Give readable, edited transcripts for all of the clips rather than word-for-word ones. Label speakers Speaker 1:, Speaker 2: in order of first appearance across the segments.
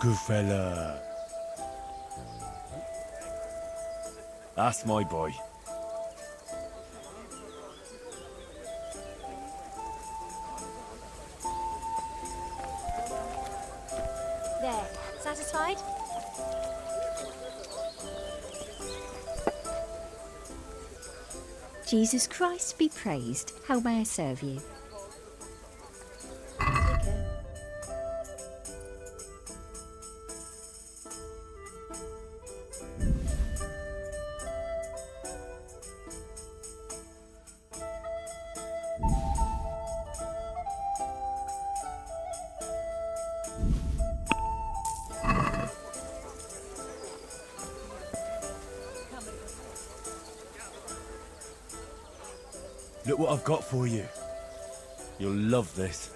Speaker 1: Good fella. That's my boy.
Speaker 2: There, satisfied?
Speaker 3: Jesus Christ be praised. How may I serve you?
Speaker 1: Look what I've got for you. You'll love this.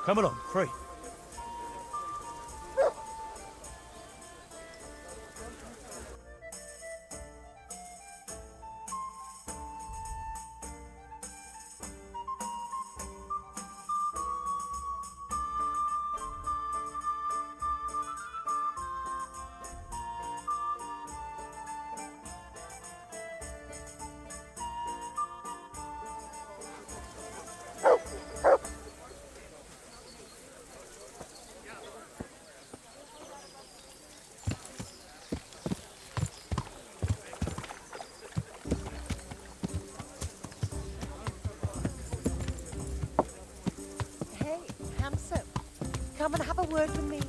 Speaker 1: Come along, free.
Speaker 4: Come and have a word with me.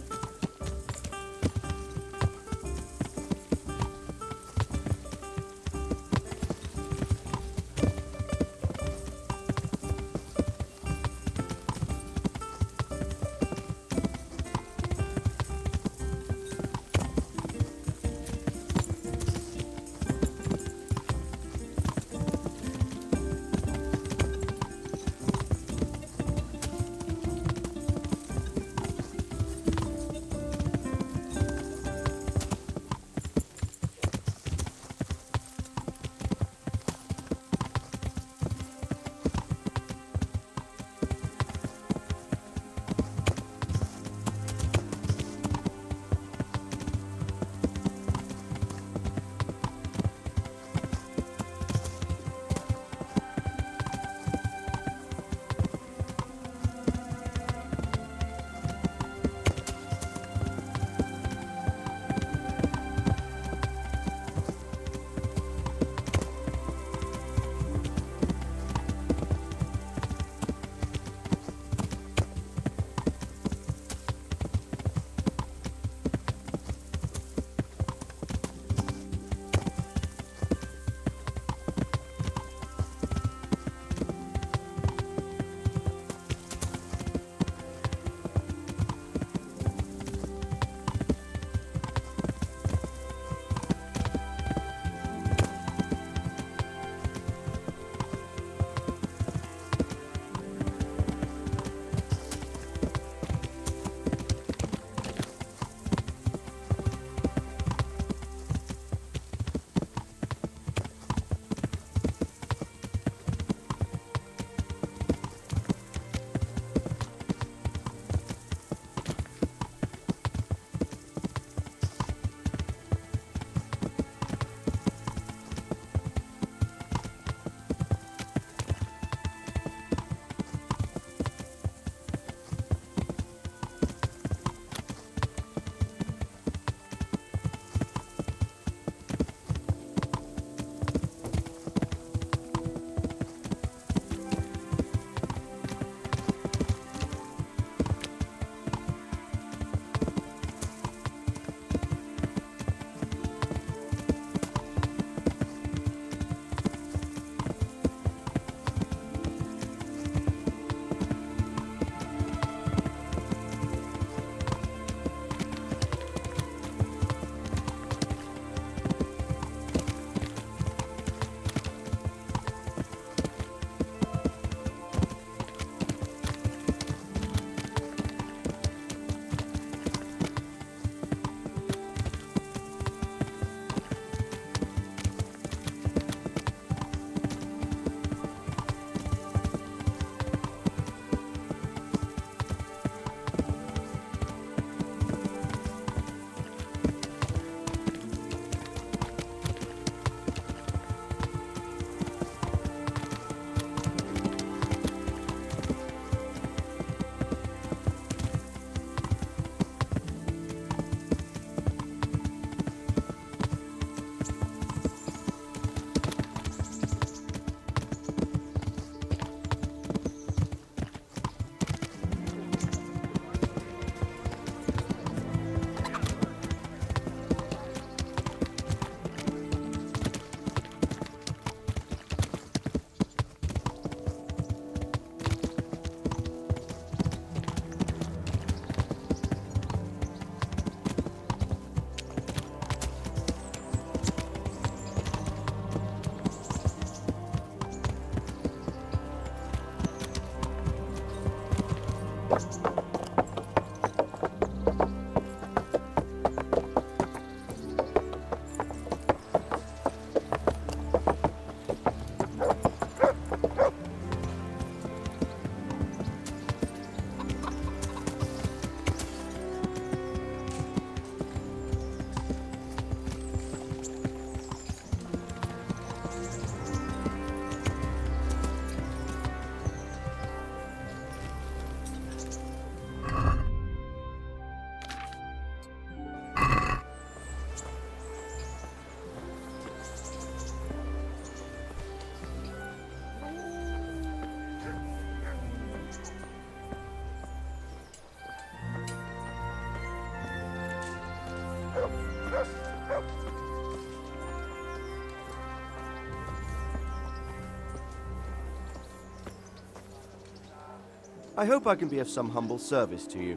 Speaker 5: I hope I can be of some humble service to you.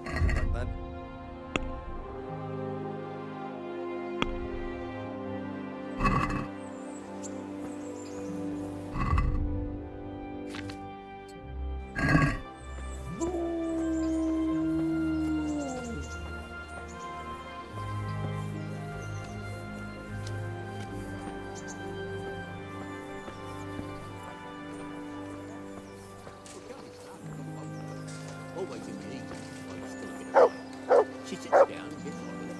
Speaker 5: Then.
Speaker 6: Always in the evening, while it's still a bit of light. She sits down and gets on with it.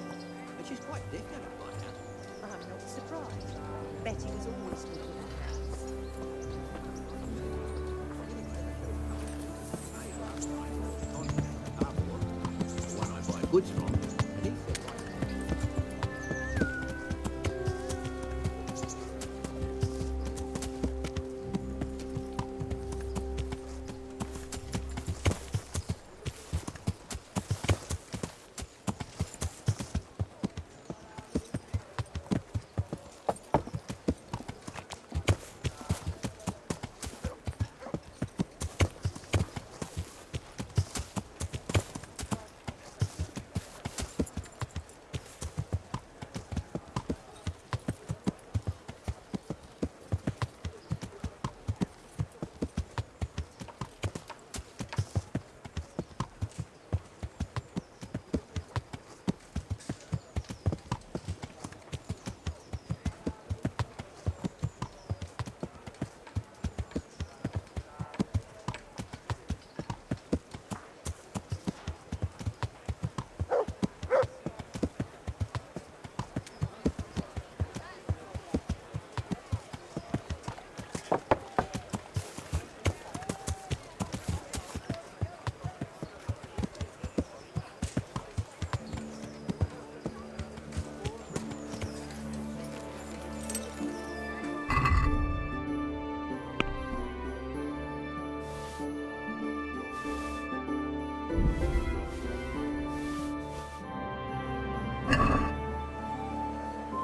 Speaker 6: And she's quite deaf at it by now.
Speaker 4: I'm not surprised. Betty was always good with her hands.
Speaker 6: The one I buy goods from. And he said,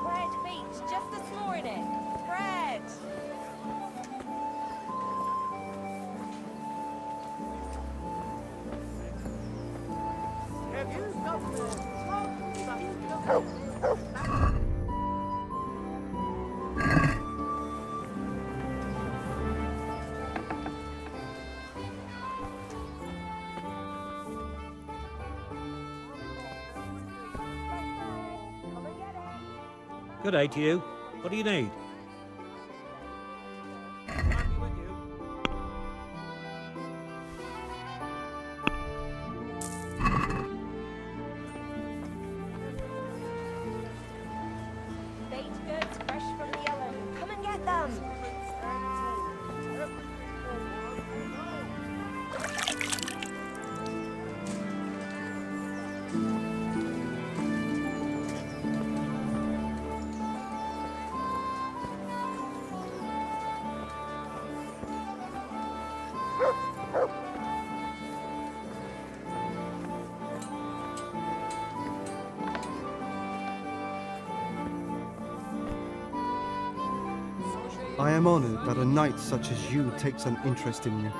Speaker 2: Bread beat just this morning. Bread.
Speaker 7: Good day to you. What do you need?
Speaker 2: Baked goods fresh from the oven. Come and get them.
Speaker 8: I am honored that a knight such as you takes an interest in me.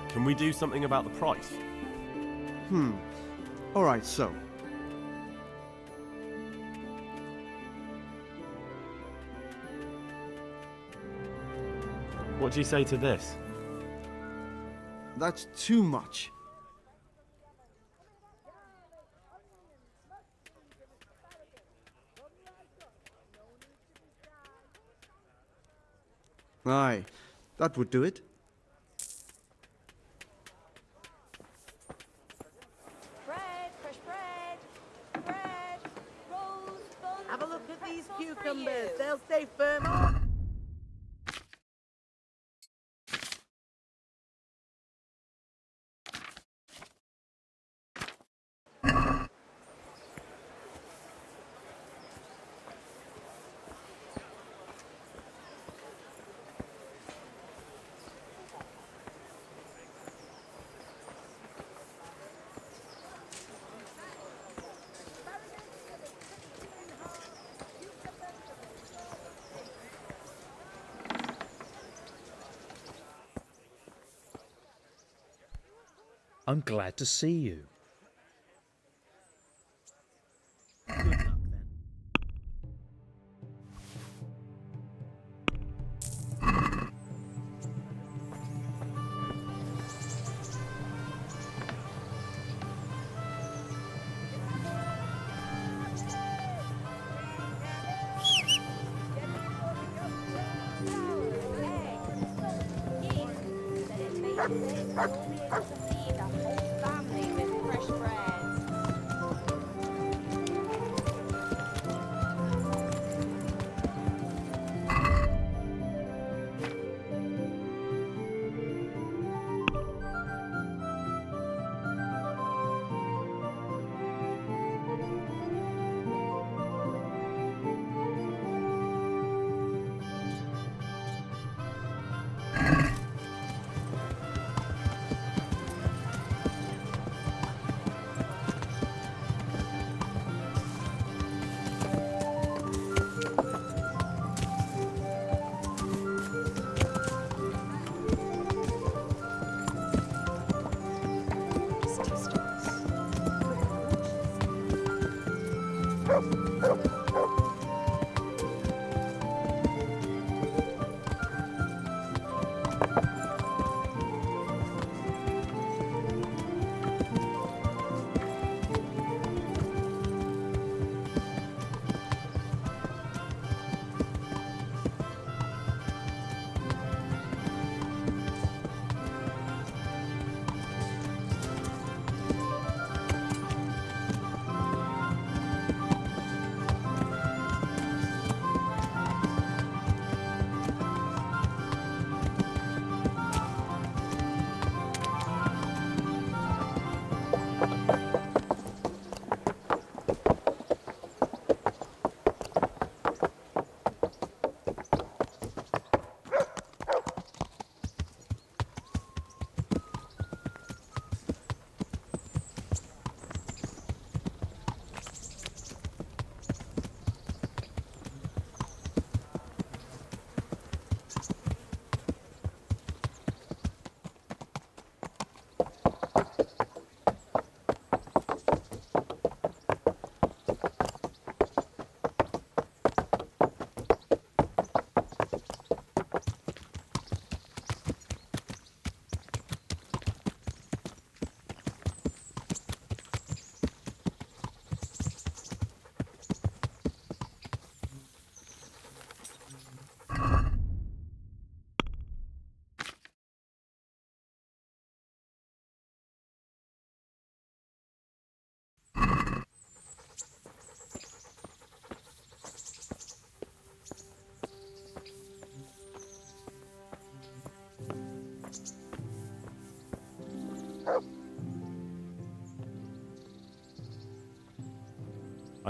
Speaker 1: Can we do something about the price?
Speaker 8: Alright, so.
Speaker 1: What do you say to this?
Speaker 8: That's too much. Aye, that would do it.
Speaker 2: Bread, fresh bread. Bread. Rolls, buns.
Speaker 4: Have a look at these these cucumbers. They'll stay firm all...
Speaker 9: I'm glad to see you. Good luck, then.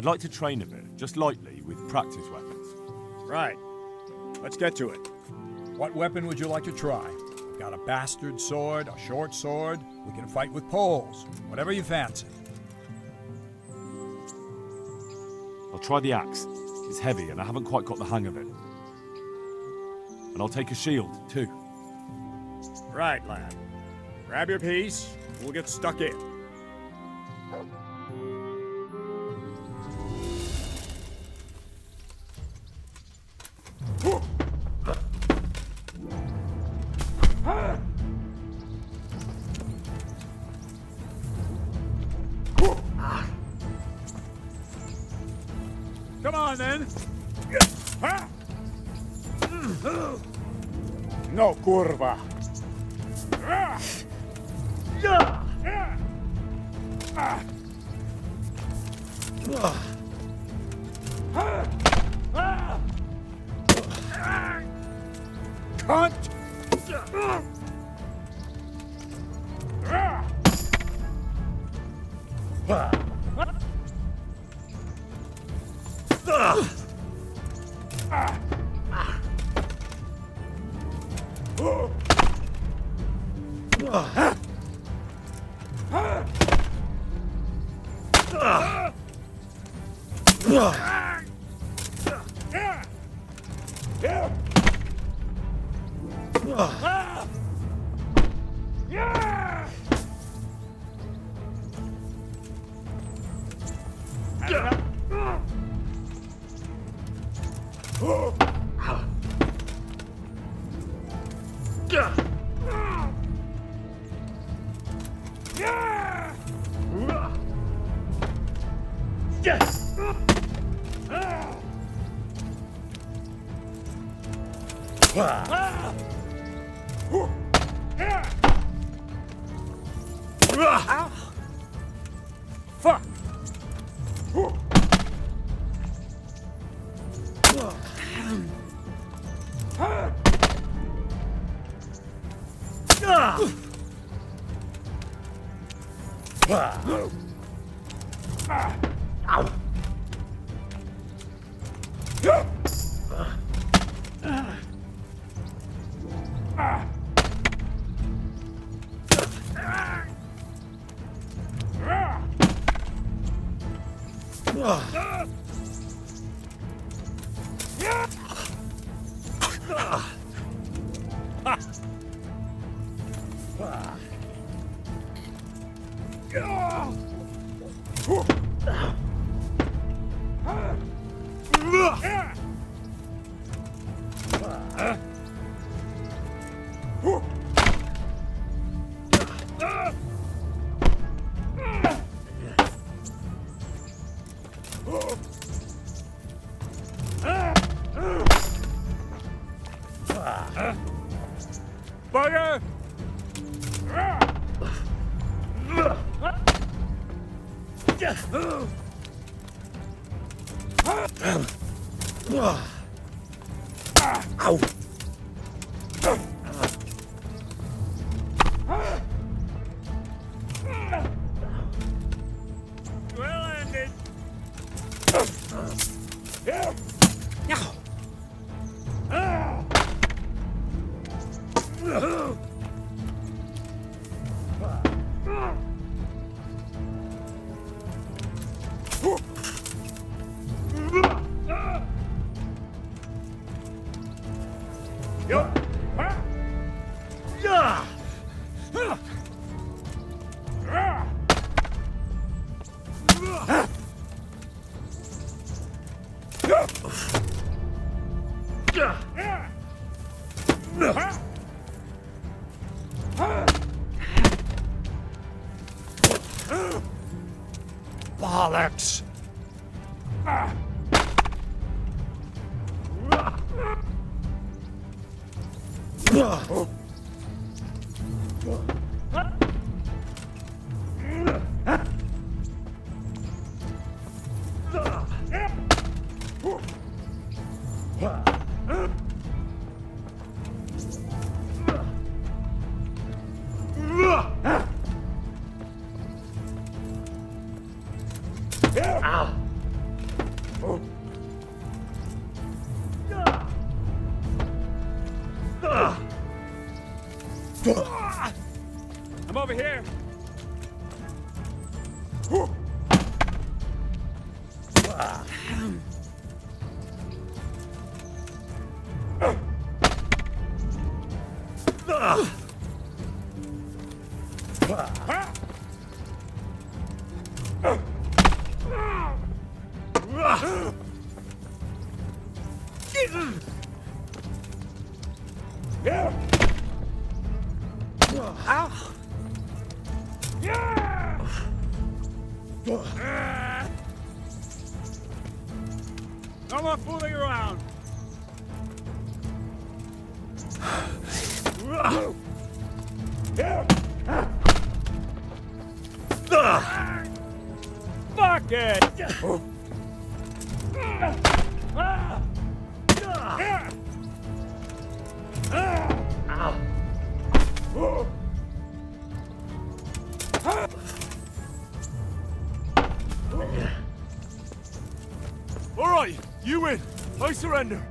Speaker 1: I'd like to train a bit, just lightly, with practice weapons.
Speaker 10: Right. Let's get to it. What weapon would you like to try? I've got a bastard sword, a short sword. We can fight with poles. Whatever you fancy.
Speaker 1: I'll try the axe. It's heavy and I haven't quite got the hang of it. And I'll take a shield, too.
Speaker 10: Right, lad. Grab your piece. We'll get stuck in. Come on, then. No, kurwa. Hunt! Fuck! Bugger!
Speaker 7: Ow!
Speaker 10: Well ended.
Speaker 7: Bollocks!
Speaker 10: I'm over here. No more fooling around. Fuck it!
Speaker 1: You win! I surrender!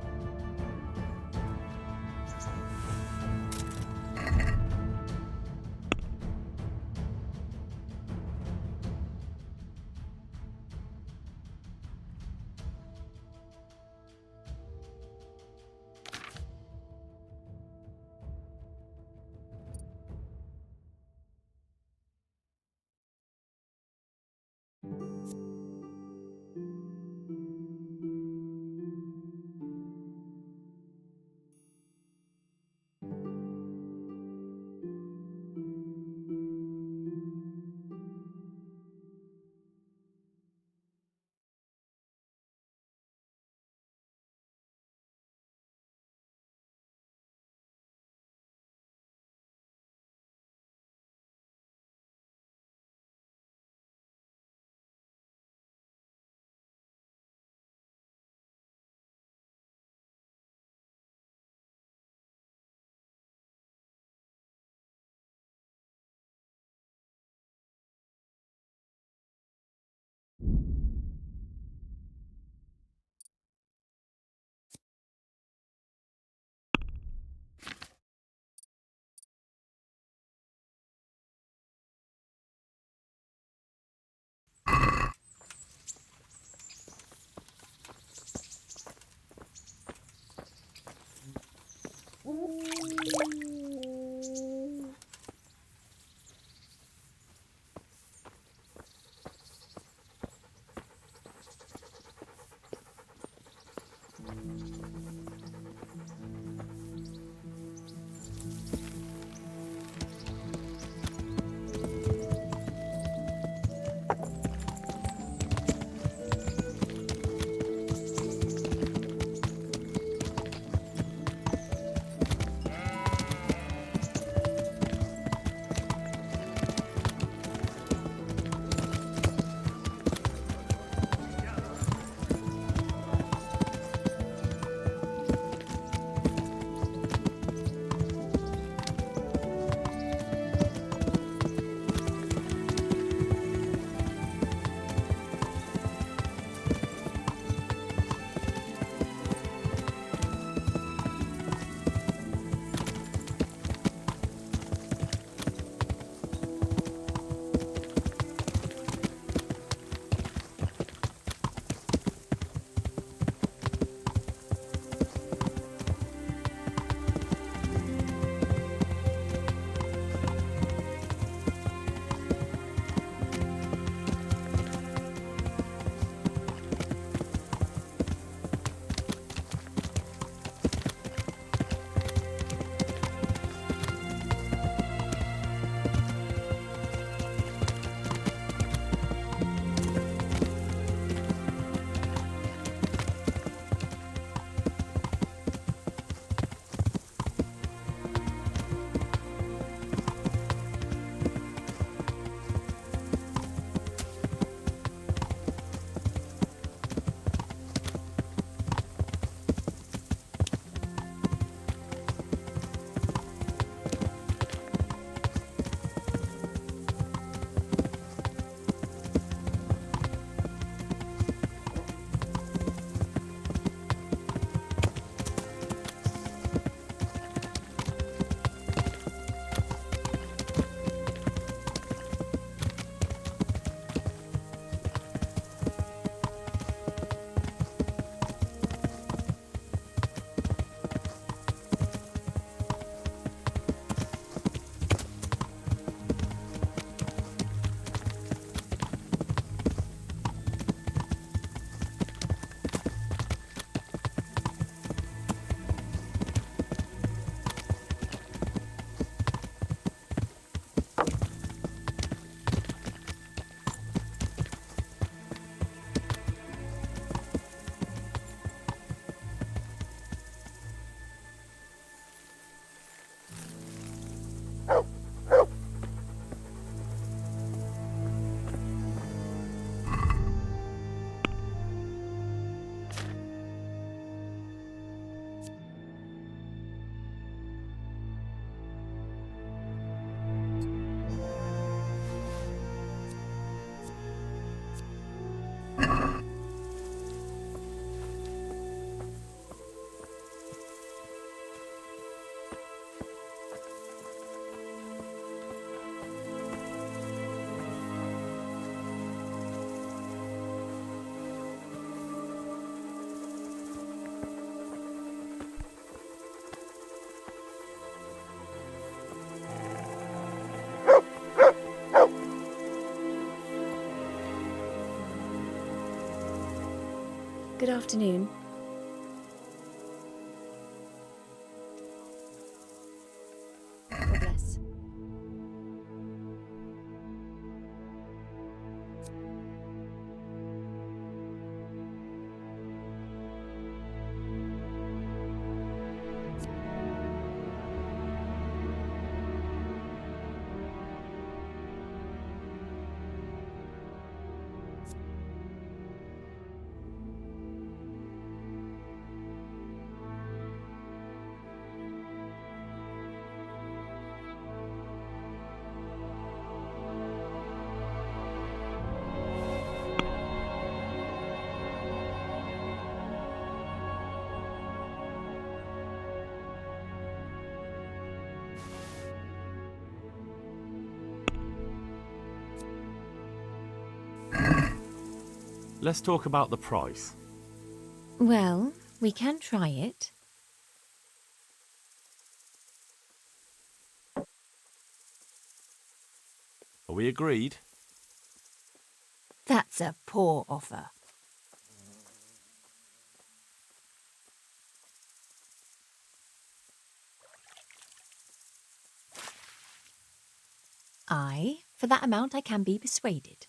Speaker 11: Good afternoon. God bless.
Speaker 1: Let's talk about the price.
Speaker 11: Well, we can try it.
Speaker 1: Are we agreed?
Speaker 11: That's a poor offer. Aye, for that amount I can be persuaded.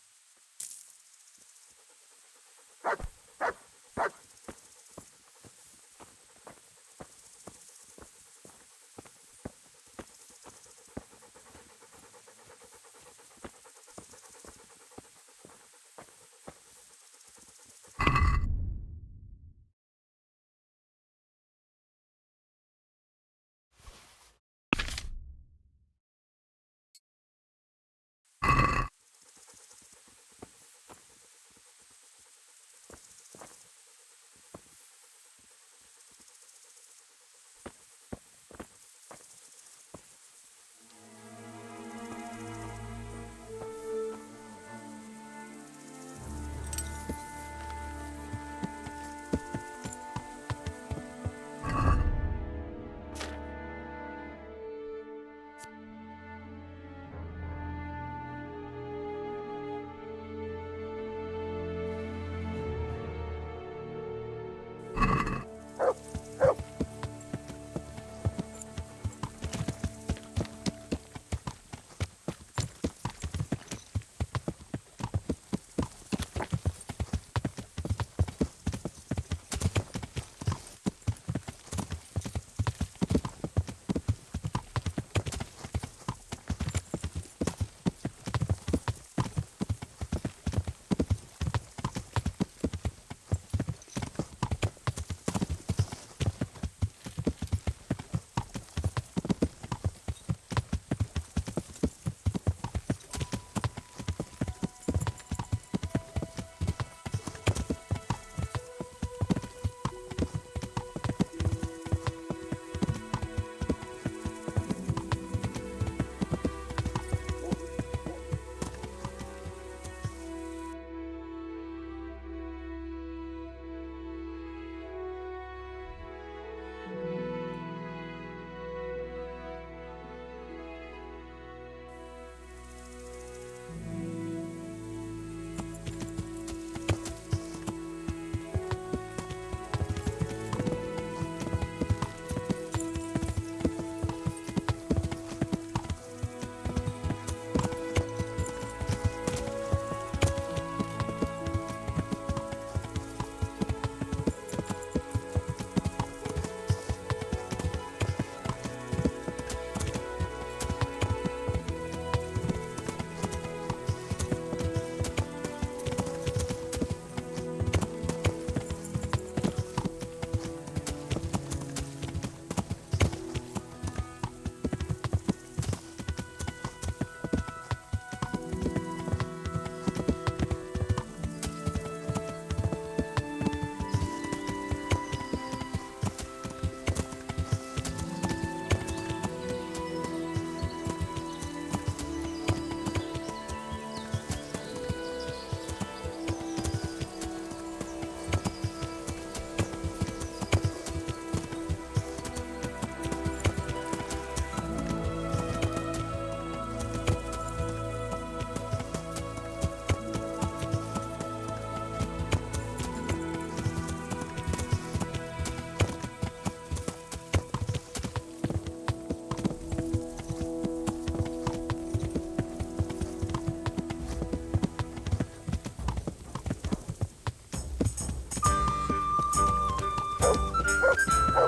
Speaker 6: Good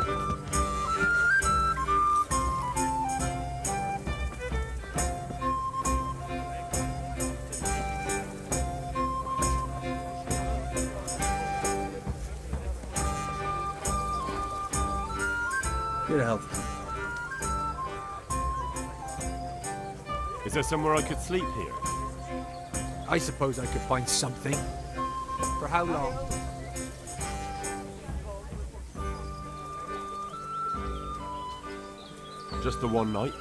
Speaker 6: health.
Speaker 1: Is there somewhere I could sleep here?
Speaker 6: I suppose I could find something. For how long?
Speaker 1: Just the one night?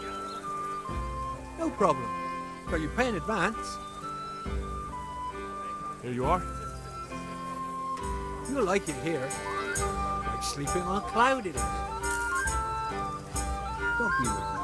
Speaker 6: No problem. But you pay in advance.
Speaker 1: Here you are.
Speaker 6: You'll like it here. Like sleeping on a cloud it is. Don't be with me.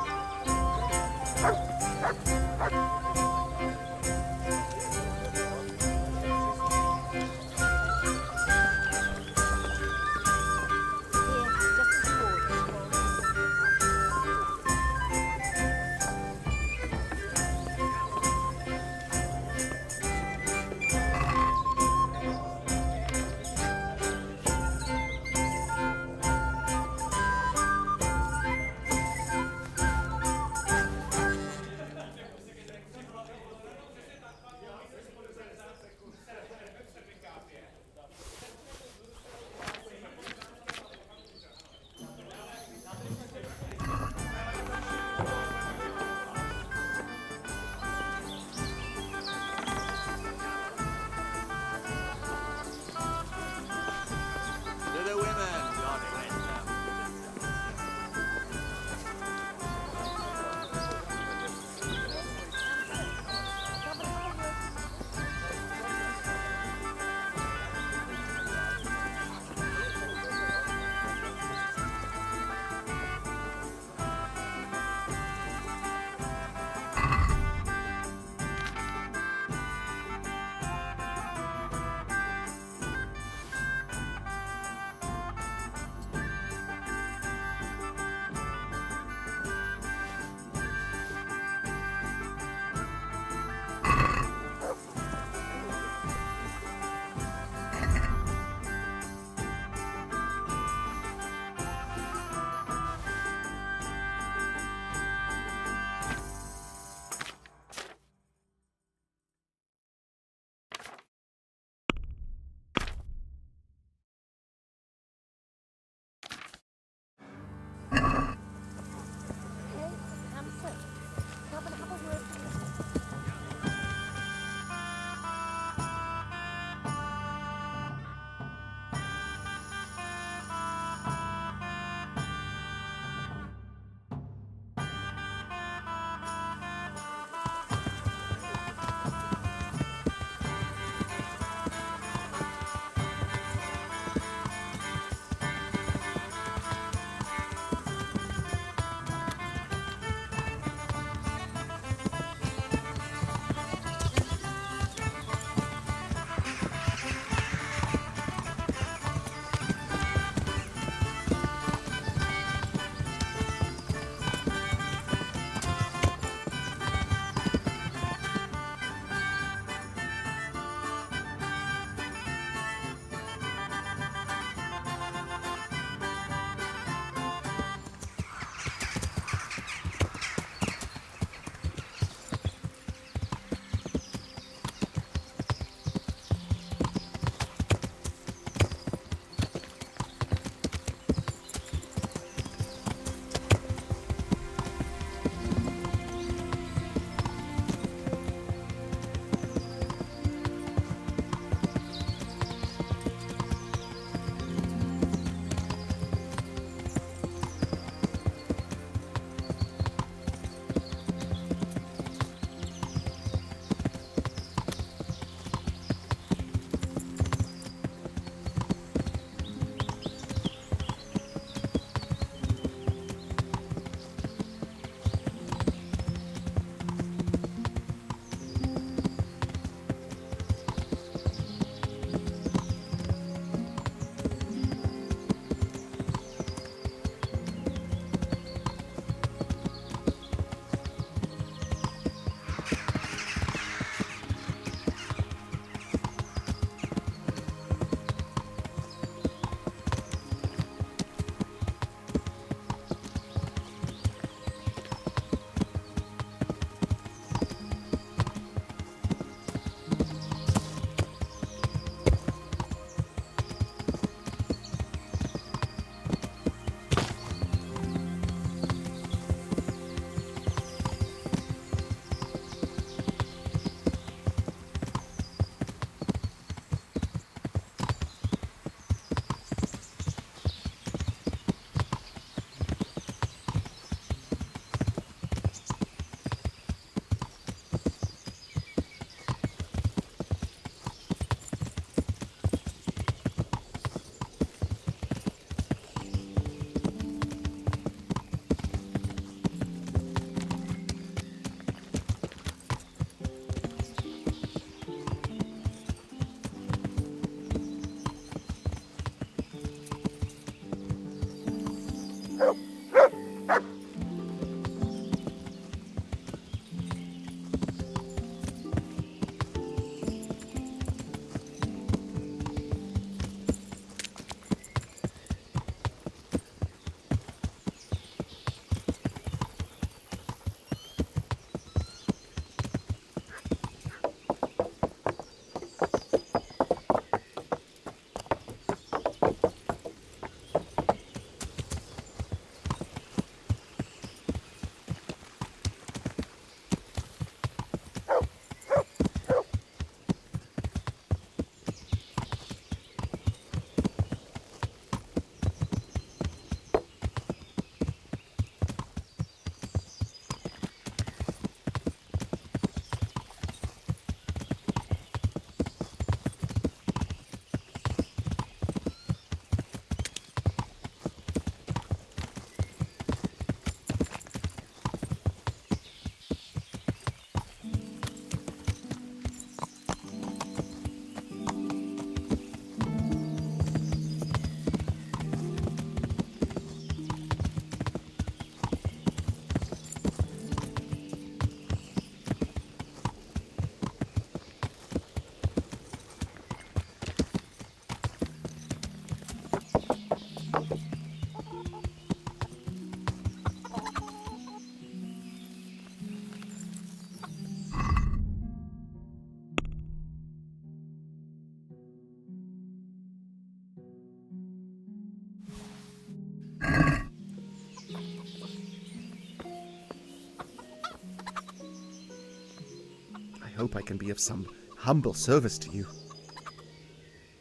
Speaker 5: I hope I can be of some humble service to you.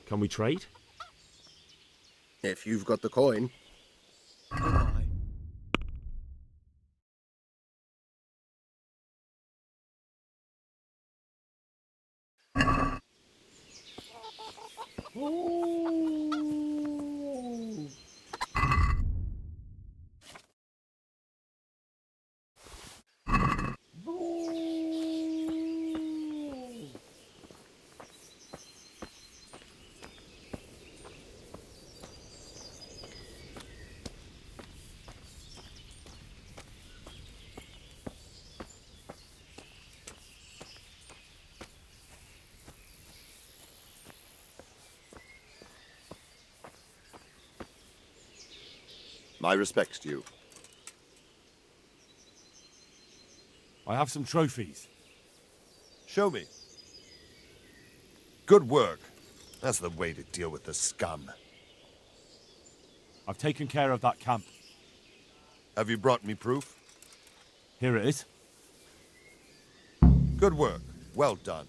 Speaker 1: Can we trade?
Speaker 5: If you've got the coin.
Speaker 6: Goodbye.
Speaker 12: My respects to you.
Speaker 1: I have some trophies.
Speaker 12: Show me. Good work. That's the way to deal with the scum.
Speaker 1: I've taken care of that camp.
Speaker 12: Have you brought me proof?
Speaker 1: Here it is.
Speaker 12: Good work. Well done.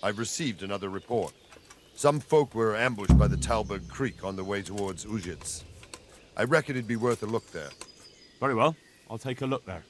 Speaker 12: I've received another report. Some folk were ambushed by the Talberg Creek on the way towards Ujits. I reckon it'd be worth a look there.
Speaker 1: Very well. I'll take a look there.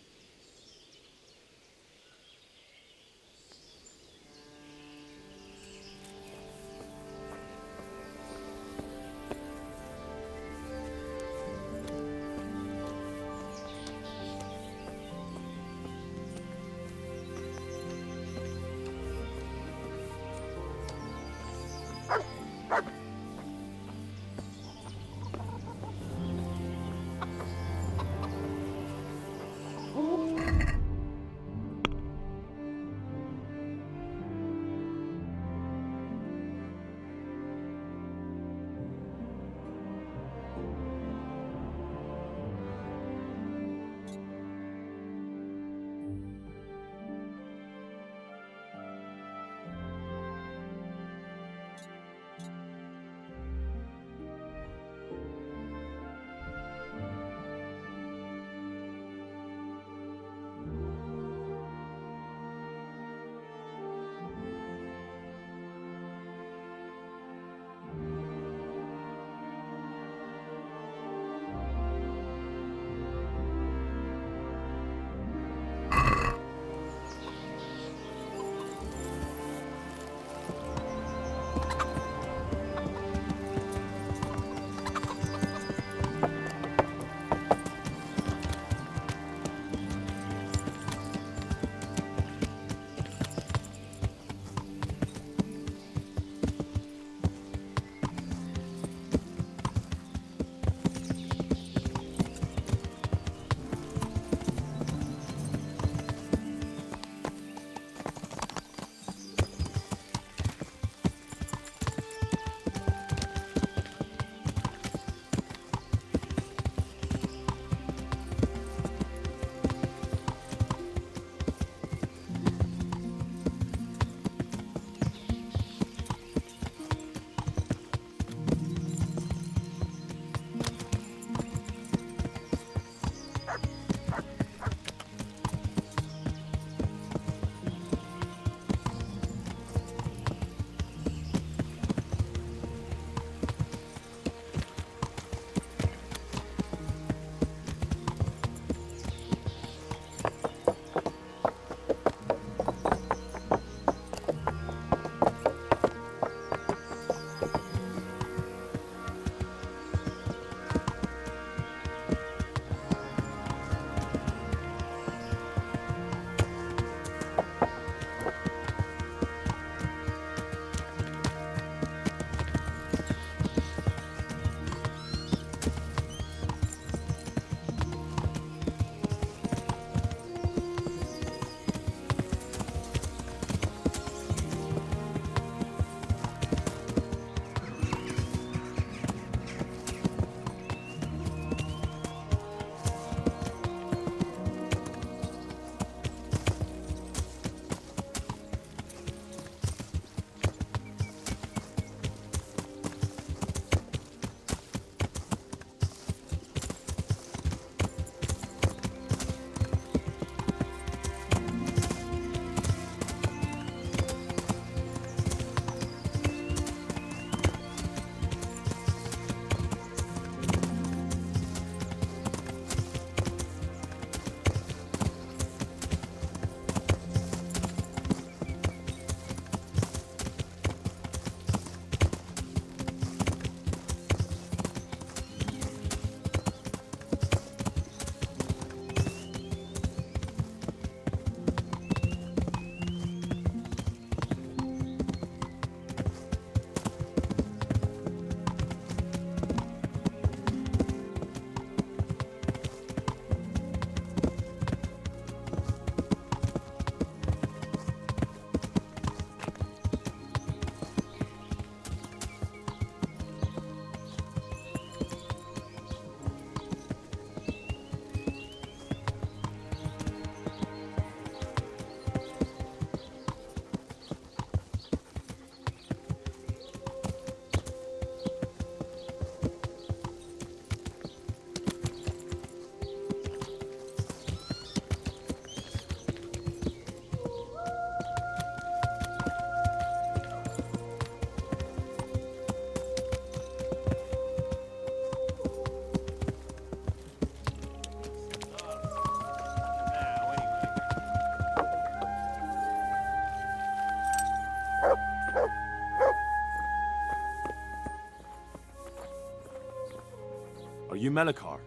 Speaker 1: Are you Melikar?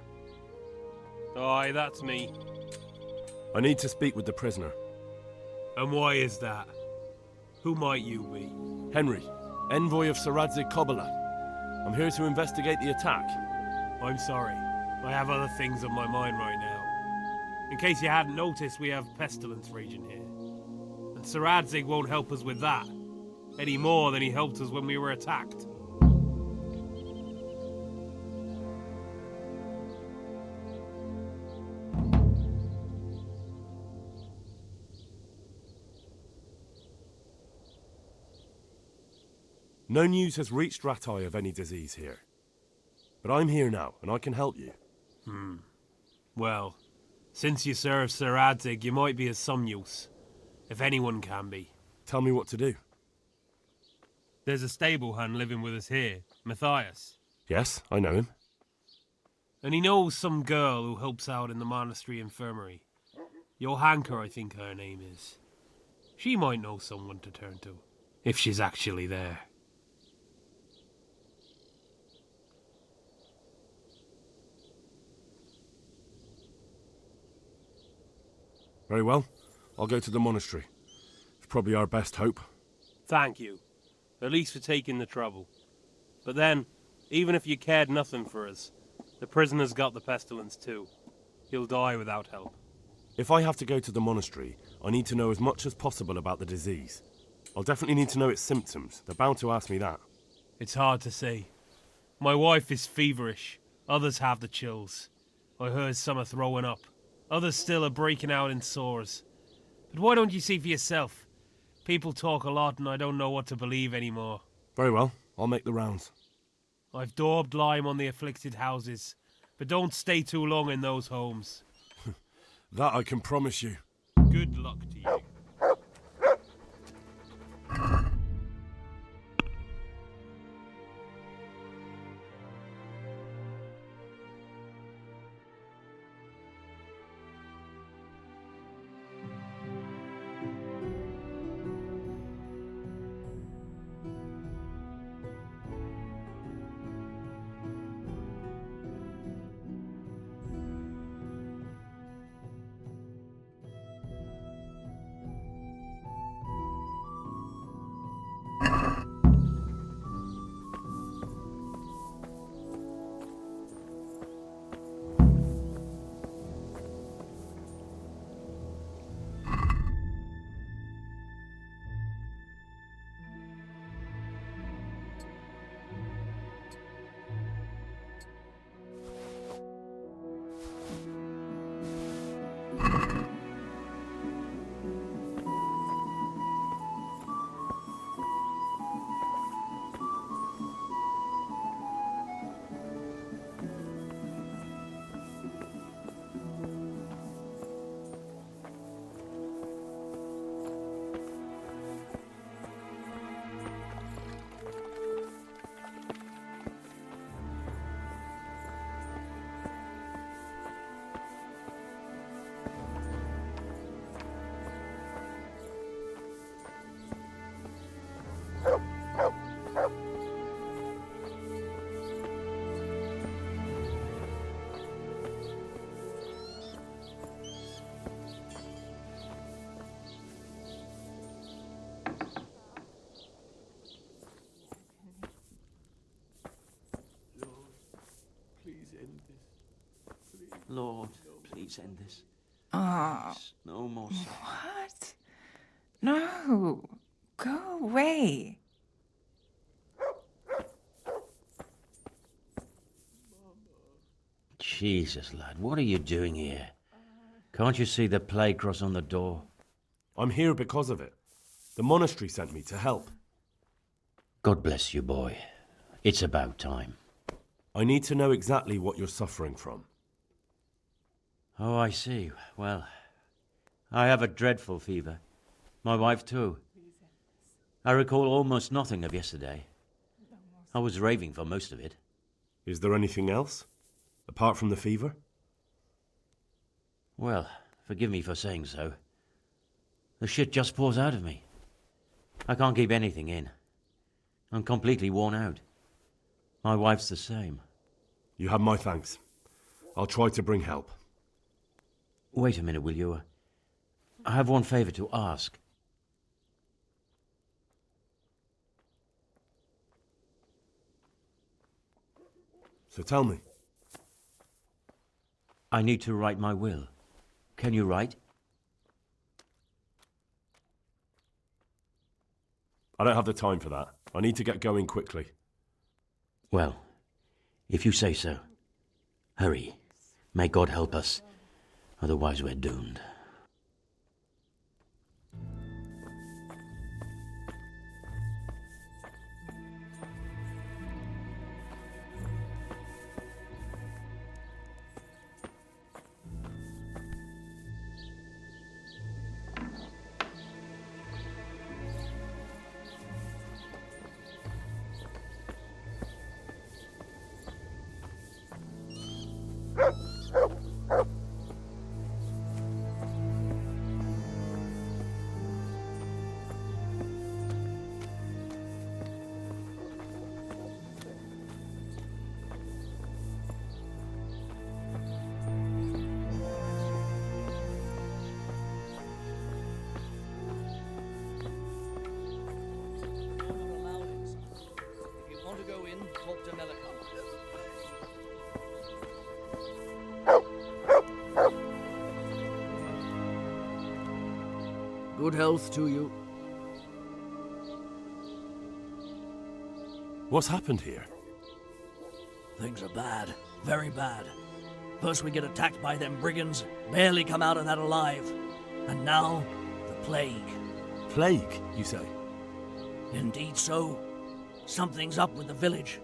Speaker 13: Aye, that's me.
Speaker 1: I need to speak with the prisoner.
Speaker 13: And why is that? Who might you be?
Speaker 1: Henry, envoy of Sir Radzig Kobyla. I'm here to investigate the attack.
Speaker 13: I'm sorry. I have other things on my mind right now. In case you hadn't noticed, we have Pestilence raging here. And Sir Radzig won't help us with that, any more than he helped us when we were attacked.
Speaker 1: No news has reached Rattay of any disease here. But I'm here now, and I can help you.
Speaker 13: Well, since you serve Sir Radzig, you might be of some use. If anyone can be.
Speaker 1: Tell me what to do.
Speaker 13: There's a stable hand living with us here, Matthias.
Speaker 1: Yes, I know him.
Speaker 13: And he knows some girl who helps out in the monastery infirmary. Johanka, I think her name is. She might know someone to turn to, if she's actually there.
Speaker 1: Very well. I'll go to the monastery. It's probably our best hope.
Speaker 13: Thank you. At least for taking the trouble. But then, even if you cared nothing for us, the prisoner's got the pestilence too. He'll die without help.
Speaker 1: If I have to go to the monastery, I need to know as much as possible about the disease. I'll definitely need to know its symptoms. They're bound to ask me that.
Speaker 13: It's hard to say. My wife is feverish. Others have the chills. I heard some are throwing up. Others still are breaking out in sores. But why don't you see for yourself? People talk a lot and I don't know what to believe anymore.
Speaker 1: Very well. I'll make the rounds.
Speaker 13: I've daubed lime on the afflicted houses, but don't stay too long in those homes.
Speaker 1: That I can promise you.
Speaker 13: Good luck to you.
Speaker 6: Lord, please end this. No more suffering.
Speaker 14: What? No. Go away.
Speaker 6: Jesus, lad, what are you doing here? Can't you see the plague cross on the door?
Speaker 1: I'm here because of it. The monastery sent me to help.
Speaker 6: God bless you, boy. It's about time.
Speaker 1: I need to know exactly what you're suffering from.
Speaker 6: Oh, I see. Well, I have a dreadful fever. My wife, too. I recall almost nothing of yesterday. I was raving for most of it.
Speaker 1: Is there anything else? Apart from the fever?
Speaker 6: Well, forgive me for saying so. The shit just pours out of me. I can't keep anything in. I'm completely worn out. My wife's the same.
Speaker 1: You have my thanks. I'll try to bring help.
Speaker 6: Wait a minute, will you? I have one favor to ask.
Speaker 1: So tell me.
Speaker 6: I need to write my will. Can you write?
Speaker 1: I don't have the time for that. I need to get going quickly.
Speaker 6: Well, if you say so. Hurry. May God help us. Otherwise we're doomed.
Speaker 15: Good health to you.
Speaker 1: What's happened here?
Speaker 15: Things are bad. Very bad. First we get attacked by them brigands, barely come out of that alive. And now, the plague.
Speaker 1: Plague, you say?
Speaker 15: Indeed so. Something's up with the village.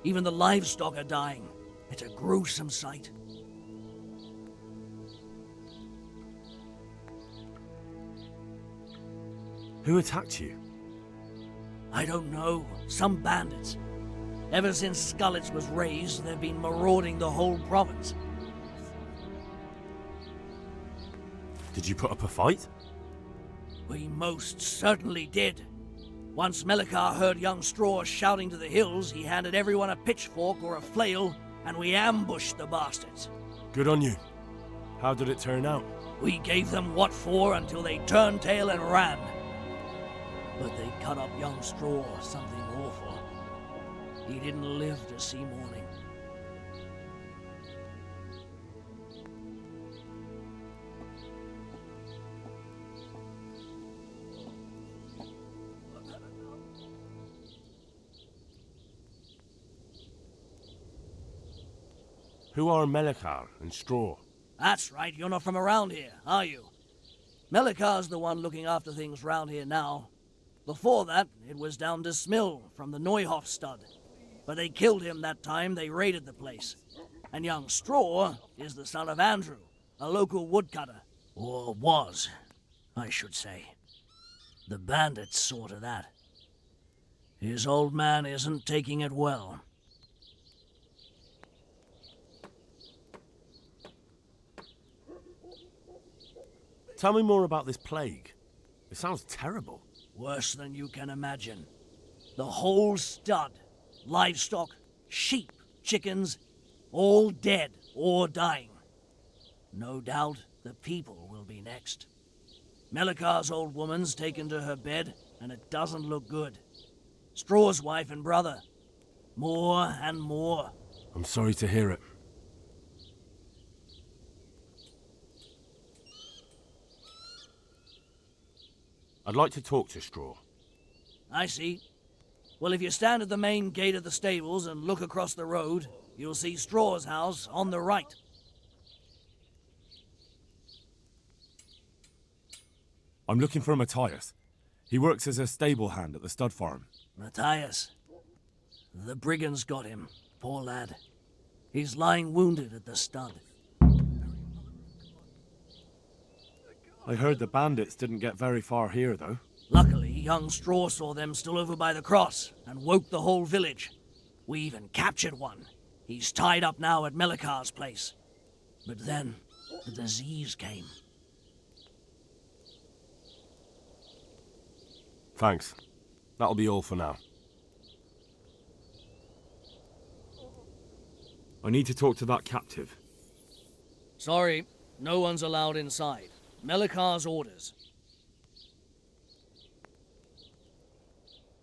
Speaker 15: Even the livestock are dying. It's a gruesome sight.
Speaker 1: Who attacked you?
Speaker 15: I don't know. Some bandits. Ever since Skullets was raised, they've been marauding the whole province.
Speaker 1: Did you put up a fight?
Speaker 15: We most certainly did. Once Melikar heard young Straw shouting to the hills, he handed everyone a pitchfork or a flail, and we ambushed the bastards.
Speaker 1: Good on you. How did it turn out?
Speaker 15: We gave them what for until they turned tail and ran. But they cut up young Straw, something awful. He didn't live to see morning.
Speaker 1: Who are Melikar and Straw?
Speaker 15: That's right, you're not from around here, are you? Melikar's the one looking after things round here now. Before that, it was down to Smill from the Neuhoff stud. But they killed him that time they raided the place. And young Straw is the son of Andrew, a local woodcutter. Or was, I should say. The bandits saw to that. His old man isn't taking it well.
Speaker 1: Tell me more about this plague. It sounds terrible.
Speaker 15: Worse than you can imagine. The whole stud, livestock, sheep, chickens, all dead or dying. No doubt the people will be next. Melikar's old woman's taken to her bed, and it doesn't look good. Straw's wife and brother. More and more.
Speaker 1: I'm sorry to hear it. I'd like to talk to Straw.
Speaker 15: I see. Well, if you stand at the main gate of the stables and look across the road, you'll see Straw's house on the right.
Speaker 1: I'm looking for Matthias. He works as a stable hand at the stud farm.
Speaker 15: Matthias. The brigands got him. Poor lad. He's lying wounded at the stud.
Speaker 1: I heard the bandits didn't get very far here, though.
Speaker 15: Luckily, young Straw saw them still over by the cross and woke the whole village. We even captured one. He's tied up now at Melikar's place. But then, the disease came.
Speaker 1: Thanks. That'll be all for now. I need to talk to that captive.
Speaker 15: Sorry, no one's allowed inside. Melikar's orders.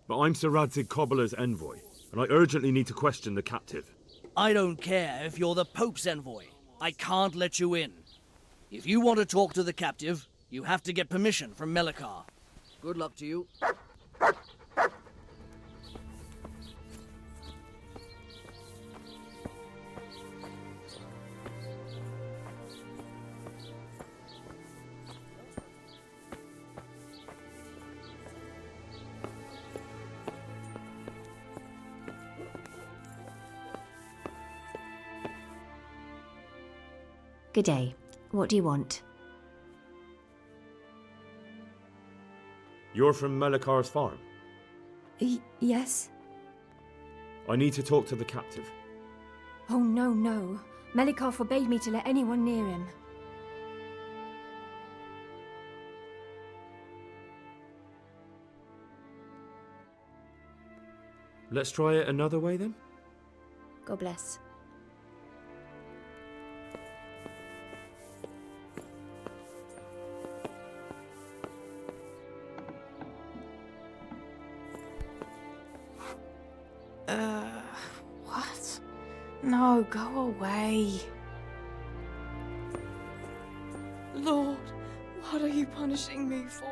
Speaker 1: But I'm Sir Radzig Cobbler's envoy, and I urgently need to question the captive.
Speaker 15: I don't care if you're the Pope's envoy. I can't let you in. If you want to talk to the captive, you have to get permission from Melikar. Good luck to you.
Speaker 3: Good day. What do you want?
Speaker 1: You're from Melikar's farm?
Speaker 3: Yes.
Speaker 1: I need to talk to the captive.
Speaker 3: Oh, no, no. Melikar forbade me to let anyone near him.
Speaker 1: Let's try it another way then?
Speaker 3: God bless.
Speaker 14: What? No, go away. Lord, what are you punishing me for?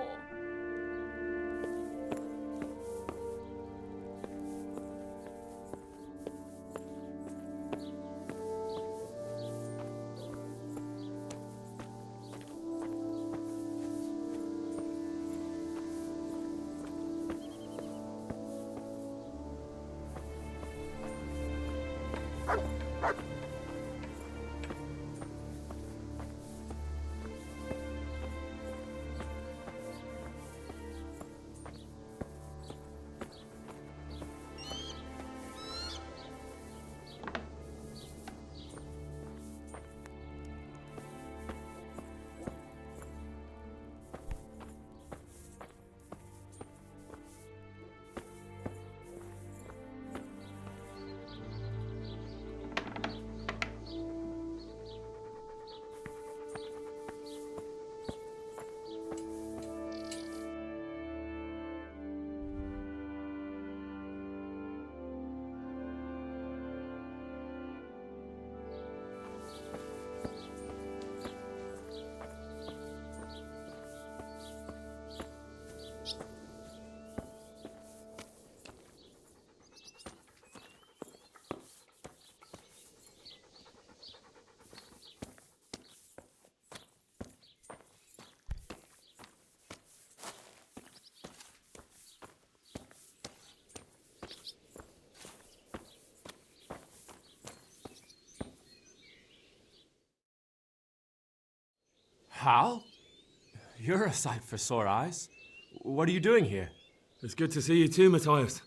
Speaker 16: Hal? You're a sight for sore eyes. What are you doing here?
Speaker 1: It's good to see you too, Matthias.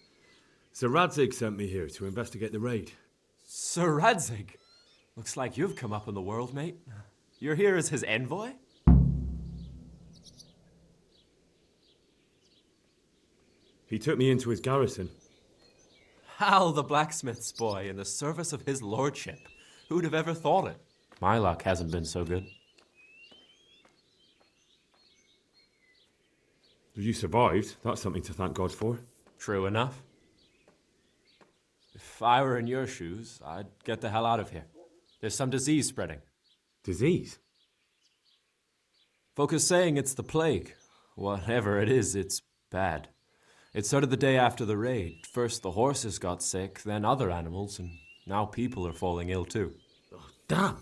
Speaker 1: Sir Radzig sent me here to investigate the raid.
Speaker 16: Sir Radzig? Looks like you've come up in the world, mate. You're here as his envoy?
Speaker 1: He took me into his garrison.
Speaker 16: Hal, the blacksmith's boy, in the service of his lordship. Who'd have ever thought it? My luck hasn't been so good.
Speaker 1: You survived. That's something to thank God for.
Speaker 16: True enough. If I were in your shoes, I'd get the hell out of here. There's some disease spreading.
Speaker 1: Disease?
Speaker 16: Folk are saying it's the plague. Whatever it is, it's bad. It started the day after the raid. First the horses got sick, then other animals, and now people are falling ill too.
Speaker 1: Oh, damn!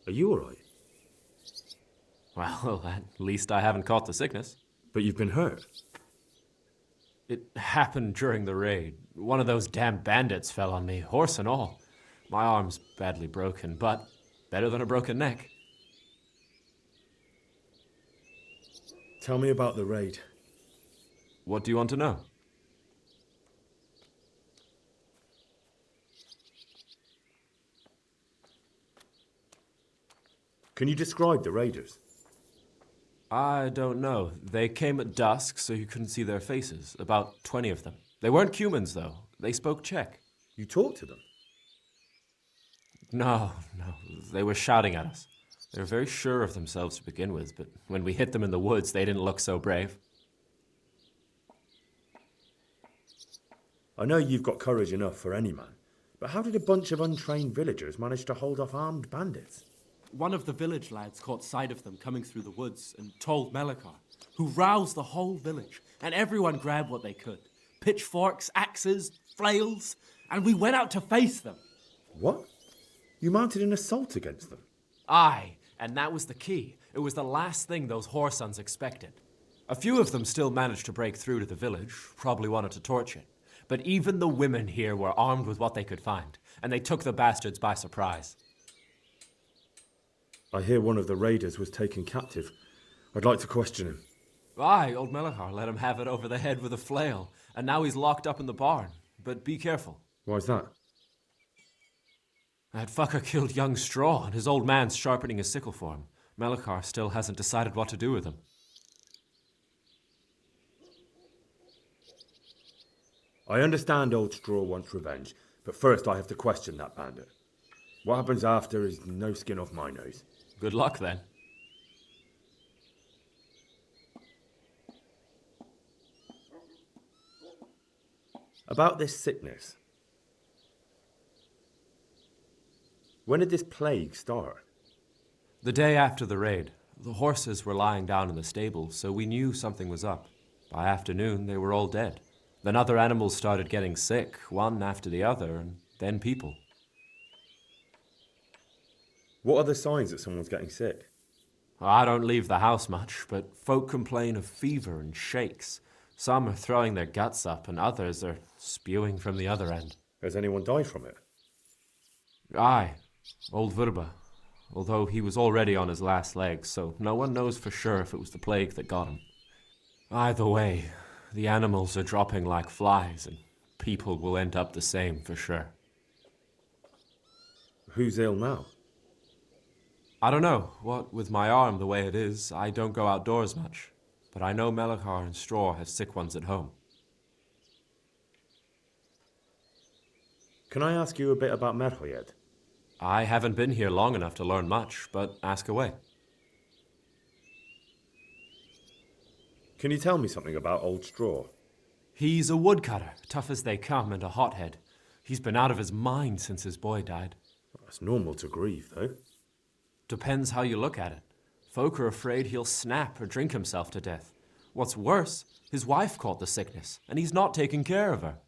Speaker 1: Are you alright?
Speaker 16: Well, at least I haven't caught the sickness.
Speaker 1: But you've been hurt?
Speaker 16: It happened during the raid. One of those damn bandits fell on me, horse and all. My arm's badly broken, but better than a broken neck.
Speaker 1: Tell me about the raid.
Speaker 16: What do you want to know?
Speaker 1: Can you describe the raiders?
Speaker 16: I don't know. They came at dusk, so you couldn't see their faces. About 20 of them. They weren't humans, though. They spoke Czech.
Speaker 17: You talked to them?
Speaker 16: No. They were shouting at us. They were very sure of themselves to begin with, but when we hit them in the woods, they didn't look so brave.
Speaker 17: I know you've got courage enough for any man, but how did a bunch of untrained villagers manage to hold off armed bandits?
Speaker 18: One of the village lads caught sight of them coming through the woods and told Melikar, who roused the whole village, and everyone grabbed what they could. Pitchforks, axes, flails, and we went out to face them.
Speaker 17: What? You mounted an assault against them?
Speaker 16: Aye, and that was the key. It was the last thing those whoresons expected. A few of them still managed to break through to the village, probably wanted to torch it. But even the women here were armed with what they could find, and they took the bastards by surprise.
Speaker 17: I hear one of the raiders was taken captive. I'd like to question him.
Speaker 16: Aye, old Melikar let him have it over the head with a flail, and now he's locked up in the barn. But be careful.
Speaker 17: Why's that?
Speaker 16: That fucker killed young Straw, and his old man's sharpening his sickle for him. Melikar still hasn't decided what to do with him.
Speaker 17: I understand old Straw wants revenge, but first I have to question that bandit. What happens after is no skin off my nose.
Speaker 16: Good luck, then.
Speaker 17: About this sickness. When did this plague start?
Speaker 16: The day after the raid. The horses were lying down in the stable, so we knew something was up. By afternoon, they were all dead. Then other animals started getting sick, one after the other, and then people.
Speaker 17: What are the signs that someone's getting sick?
Speaker 16: I don't leave the house much, but folk complain of fever and shakes. Some are throwing their guts up, and others are spewing from the other end.
Speaker 17: Has anyone died from it?
Speaker 16: Aye, old Verba, although he was already on his last legs, so no one knows for sure if it was the plague that got him. Either way, the animals are dropping like flies, and people will end up the same for sure.
Speaker 17: Who's ill now?
Speaker 16: I don't know. What with my arm the way it is, I don't go outdoors much. But I know Melikar and Straw have sick ones at home.
Speaker 17: Can I ask you a bit about Matthias?
Speaker 16: I haven't been here long enough to learn much, but ask away.
Speaker 17: Can you tell me something about old Straw?
Speaker 16: He's a woodcutter, tough as they come, and a hothead. He's been out of his mind since his boy died.
Speaker 17: It's normal to grieve, though.
Speaker 16: Depends how you look at it. Folk are afraid he'll snap or drink himself to death. What's worse, his wife caught the sickness, and he's not taking care of her.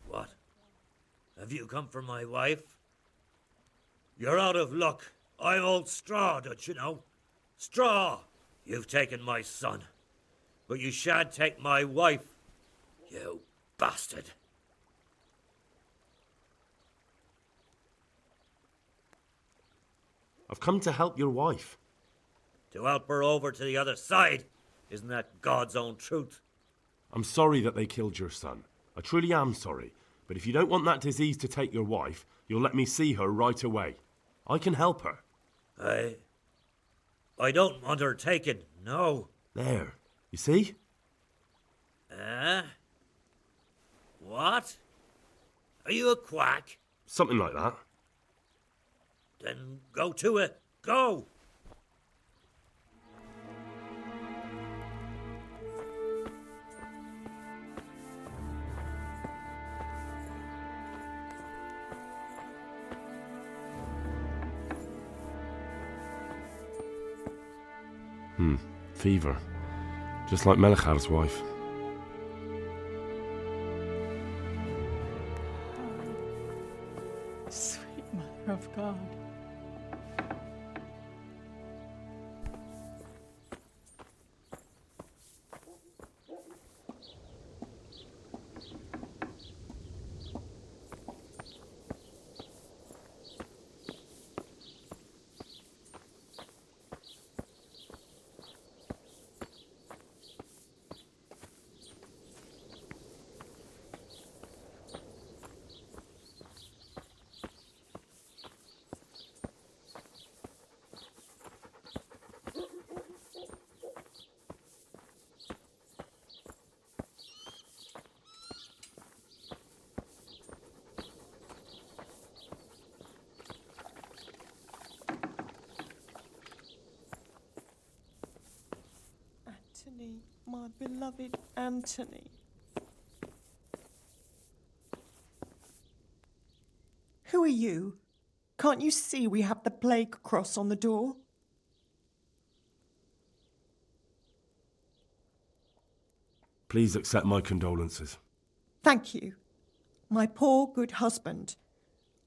Speaker 19: What? Have you come for my wife? You're out of luck. I'm old Straw, don't you know? Straw! You've taken my son. But you shan't take my wife. You bastard.
Speaker 7: I've come to help your wife.
Speaker 19: To help her over to the other side? Isn't that God's own truth?
Speaker 7: I'm sorry that they killed your son. I truly am sorry. But if you don't want that disease to take your wife, you'll let me see her right away. I can help her.
Speaker 19: I don't want her taken, no.
Speaker 7: There. You see?
Speaker 19: What? Are you a quack?
Speaker 7: Something like that.
Speaker 19: Then go to it. Go!
Speaker 7: Fever. Just like Melichar's wife.
Speaker 14: Sweet Mother of God. Antony, my beloved Antony. Who are you? Can't you see we have the plague cross on the door?
Speaker 7: Please accept my condolences.
Speaker 14: Thank you. My poor, good husband.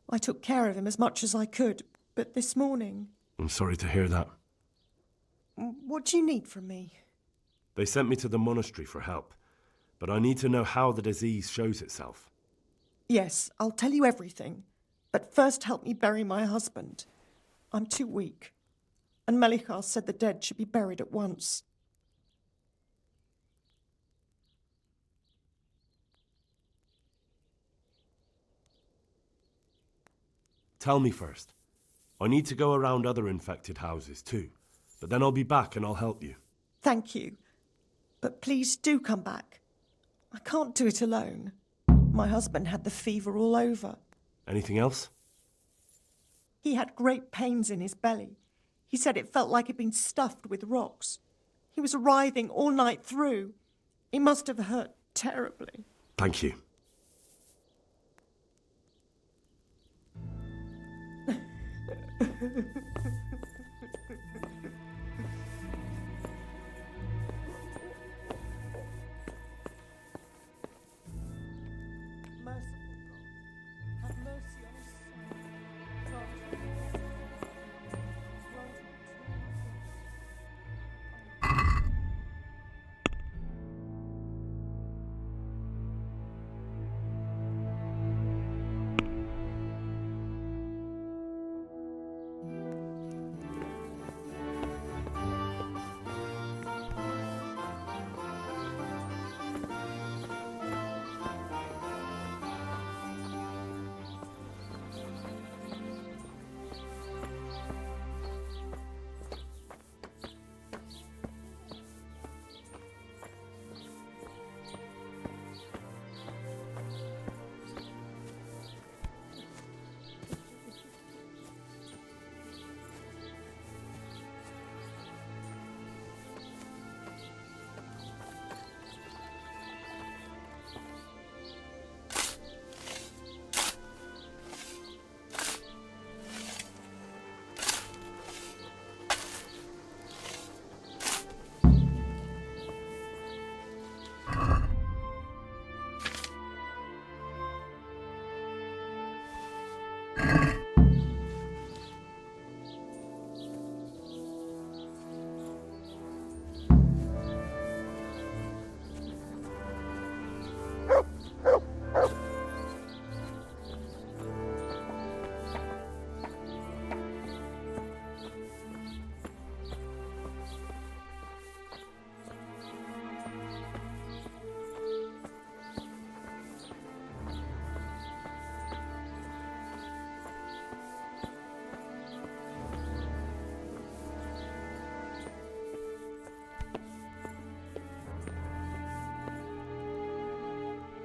Speaker 14: I took care of him as much as I could, but this morning...
Speaker 7: I'm sorry to hear that.
Speaker 14: What do you need from me?
Speaker 7: They sent me to the monastery for help, but I need to know how the disease shows itself.
Speaker 14: Yes, I'll tell you everything, but first help me bury my husband. I'm too weak, and Melichar said the dead should be buried at once.
Speaker 7: Tell me first. I need to go around other infected houses too, but then I'll be back and I'll help you.
Speaker 14: Thank you, but please do come back. I can't do it alone. My husband had the fever all over.
Speaker 7: Anything else?
Speaker 14: He had great pains in his belly. He said it felt like it'd been stuffed with rocks. He was writhing all night through. It must have hurt terribly.
Speaker 7: Thank you.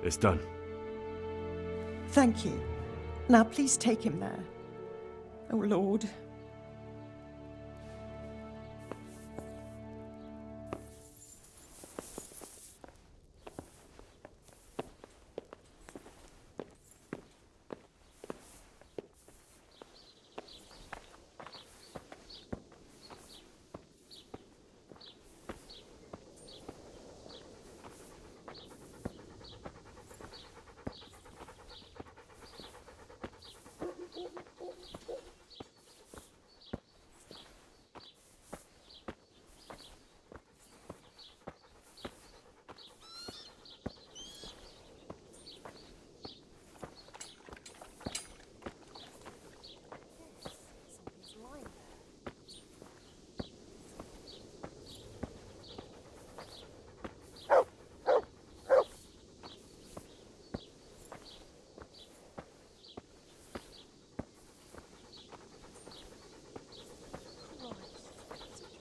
Speaker 7: It's done.
Speaker 14: Thank you. Now please take him there. Oh, Lord.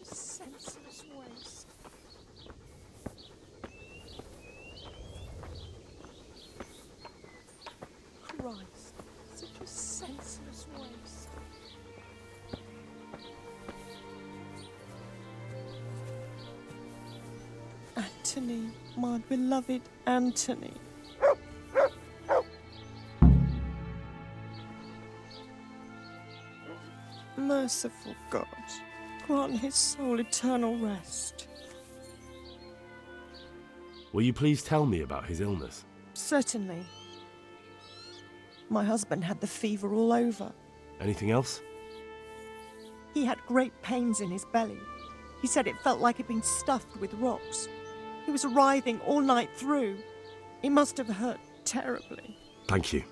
Speaker 14: Senseless waste. Christ, such a senseless waste. Anthony, my beloved Anthony. Merciful God, grant his soul eternal rest.
Speaker 7: Will you please tell me about his illness?
Speaker 14: Certainly. My husband had the fever all over.
Speaker 7: Anything else?
Speaker 14: He had great pains in his belly. He said it felt like it'd been stuffed with rocks. He was writhing all night through. It must have hurt terribly.
Speaker 7: Thank you.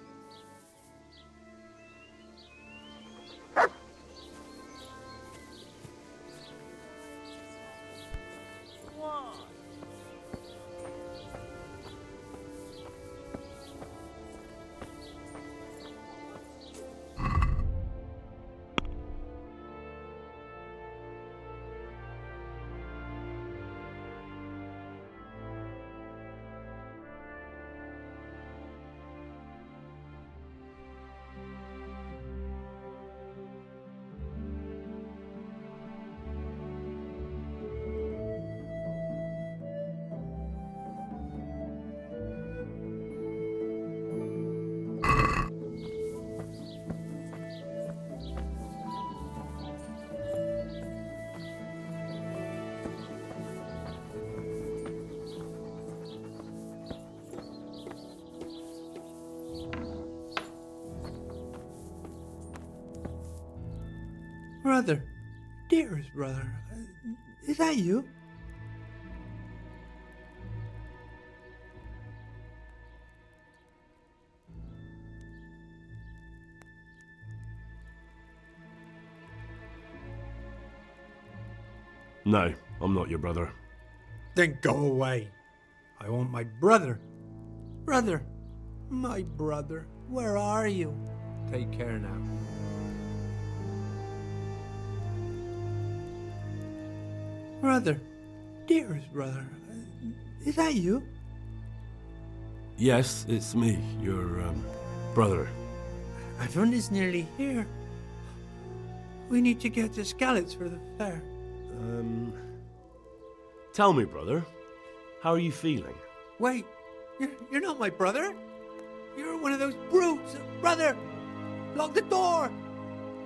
Speaker 20: Brother, dearest brother, is that you?
Speaker 7: No, I'm not your brother.
Speaker 20: Then go away. I want my brother. Brother, my brother, where are you? Take care now. Brother, dearest brother, is that you?
Speaker 7: Yes, it's me, your brother.
Speaker 20: Everyone is nearly here. We need to get to Skalitz for the fair.
Speaker 7: Tell me, brother, how are you feeling?
Speaker 20: Wait, you're not my brother? You're one of those brutes! Brother! Lock the door!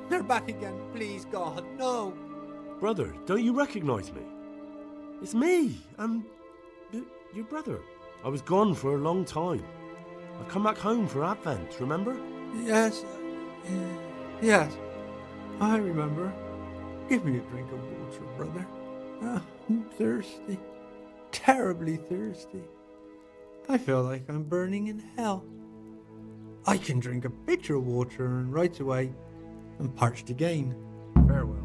Speaker 20: They're back again, please, God, no!
Speaker 7: Brother, don't you recognize me? It's me, your brother. I was gone for a long time. I've come back home for Advent, remember?
Speaker 20: Yes, yes, I remember. Give me a drink of water, brother. I'm thirsty, terribly thirsty. I feel like I'm burning in hell. I can drink a pitcher of water and right away I'm parched again. Farewell.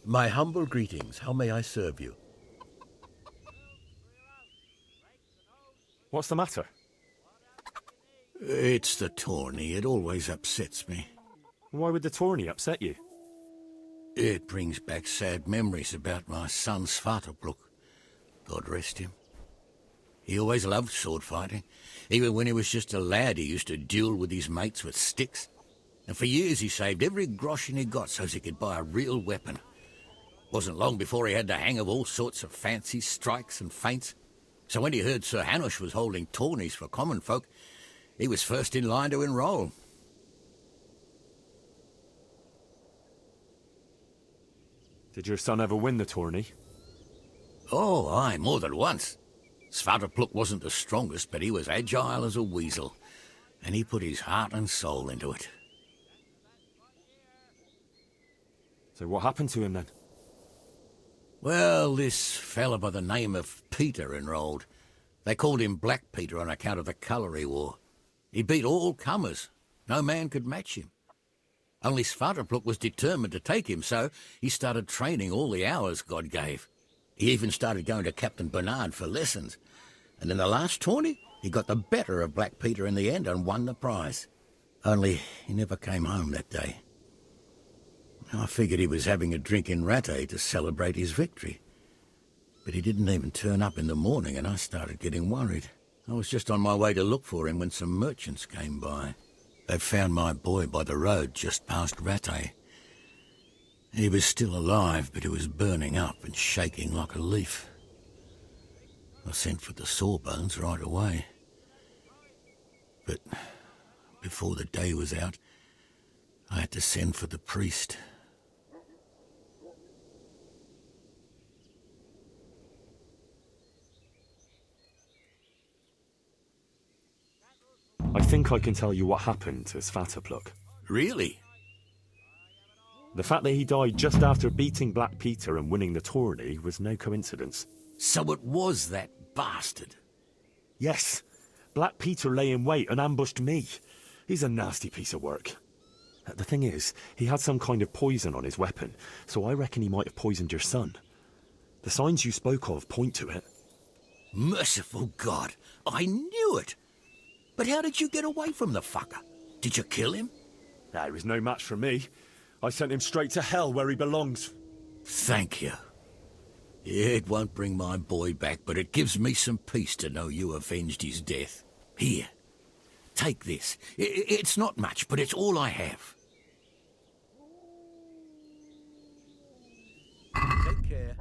Speaker 21: My humble greetings. How may I serve you?
Speaker 1: What's the matter?
Speaker 22: It's the tourney. It always upsets me.
Speaker 1: Why would the tourney upset you?
Speaker 22: It brings back sad memories about my son Svartalfluk. God rest him. He always loved sword fighting. Even when he was just a lad, he used to duel with his mates with sticks. And for years he saved every groschen he got so he could buy a real weapon. Wasn't long before he had the hang of all sorts of fancy strikes and feints. So when he heard Sir Hanush was holding tourneys for common folk, he was first in line to enroll.
Speaker 1: Did your son ever win the tourney?
Speaker 22: Oh, aye, more than once. Svartalfluk wasn't the strongest, but he was agile as a weasel. And he put his heart and soul into it.
Speaker 1: So what happened to him then?
Speaker 22: Well, this fella by the name of Peter enrolled. They called him Black Peter on account of the colour he wore. He beat all comers. No man could match him. Only Svartalfluk was determined to take him, so he started training all the hours God gave. He even started going to Captain Bernard for lessons. And in the last tourney, he got the better of Black Peter in the end and won the prize. Only he never came home that day. I figured he was having a drink in Rattay to celebrate his victory. But he didn't even turn up in the morning, and I started getting worried. I was just on my way to look for him when some merchants came by. They found my boy by the road just past Rattay. He was still alive, but he was burning up and shaking like a leaf. I sent for the sawbones right away. But before the day was out, I had to send for the priest.
Speaker 1: I think I can tell you what happened to Svartalfluk.
Speaker 22: Really?
Speaker 1: The fact that he died just after beating Black Peter and winning the tourney was no coincidence.
Speaker 22: So it was that bastard?
Speaker 1: Yes. Black Peter lay in wait and ambushed me. He's a nasty piece of work. The thing is, he had some kind of poison on his weapon, so I reckon he might have poisoned your son. The signs you spoke of point to it.
Speaker 22: Merciful God, I knew it! But how did you get away from the fucker? Did you kill him?
Speaker 1: He was no match for me. I sent him straight to hell where he belongs.
Speaker 22: Thank you. It won't bring my boy back, but it gives me some peace to know you avenged his death. Here, take this. It's not much, but it's all I have. Take care.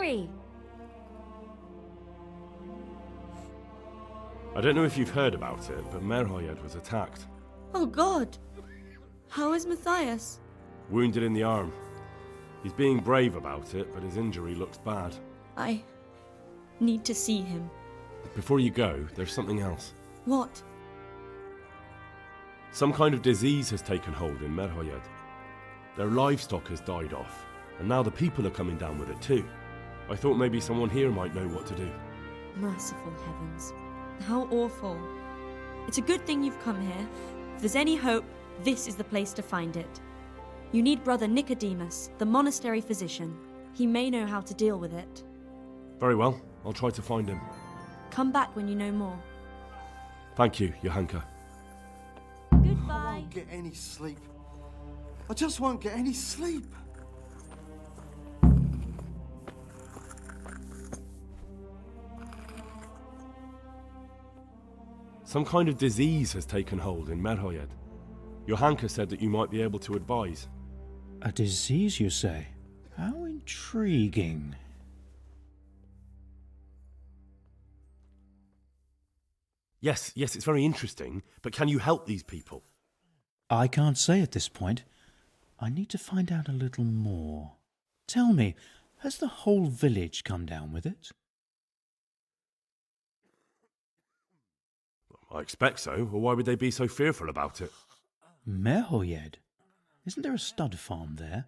Speaker 11: Hurry!
Speaker 7: I don't know if you've heard about it, but Merhoyed was attacked.
Speaker 2: Oh God! How is Matthias?
Speaker 7: Wounded in the arm. He's being brave about it, but his injury looks bad.
Speaker 2: I need to see him.
Speaker 7: Before you go, there's something else.
Speaker 2: What?
Speaker 7: Some kind of disease has taken hold in Merhoyed. Their livestock has died off, and now the people are coming down with it too. I thought maybe someone here might know what to do.
Speaker 2: Merciful heavens. How awful. It's a good thing you've come here. If there's any hope, this is the place to find it. You need Brother Nicodemus, the monastery physician. He may know how to deal with it.
Speaker 7: Very well, I'll try to find him.
Speaker 2: Come back when you know more.
Speaker 7: Thank you, Johanka.
Speaker 2: Goodbye.
Speaker 8: I won't get any sleep. I just won't get any sleep.
Speaker 7: Some kind of disease has taken hold in Merhoyed. Johanka said that you might be able to advise.
Speaker 9: A disease, you say? How intriguing.
Speaker 7: Yes, it's very interesting, but can you help these people?
Speaker 9: I can't say at this point. I need to find out a little more. Tell me, has the whole village come down with it?
Speaker 7: I expect so, or why would they be so fearful about it?
Speaker 9: Merhoyed? Isn't there a stud farm there?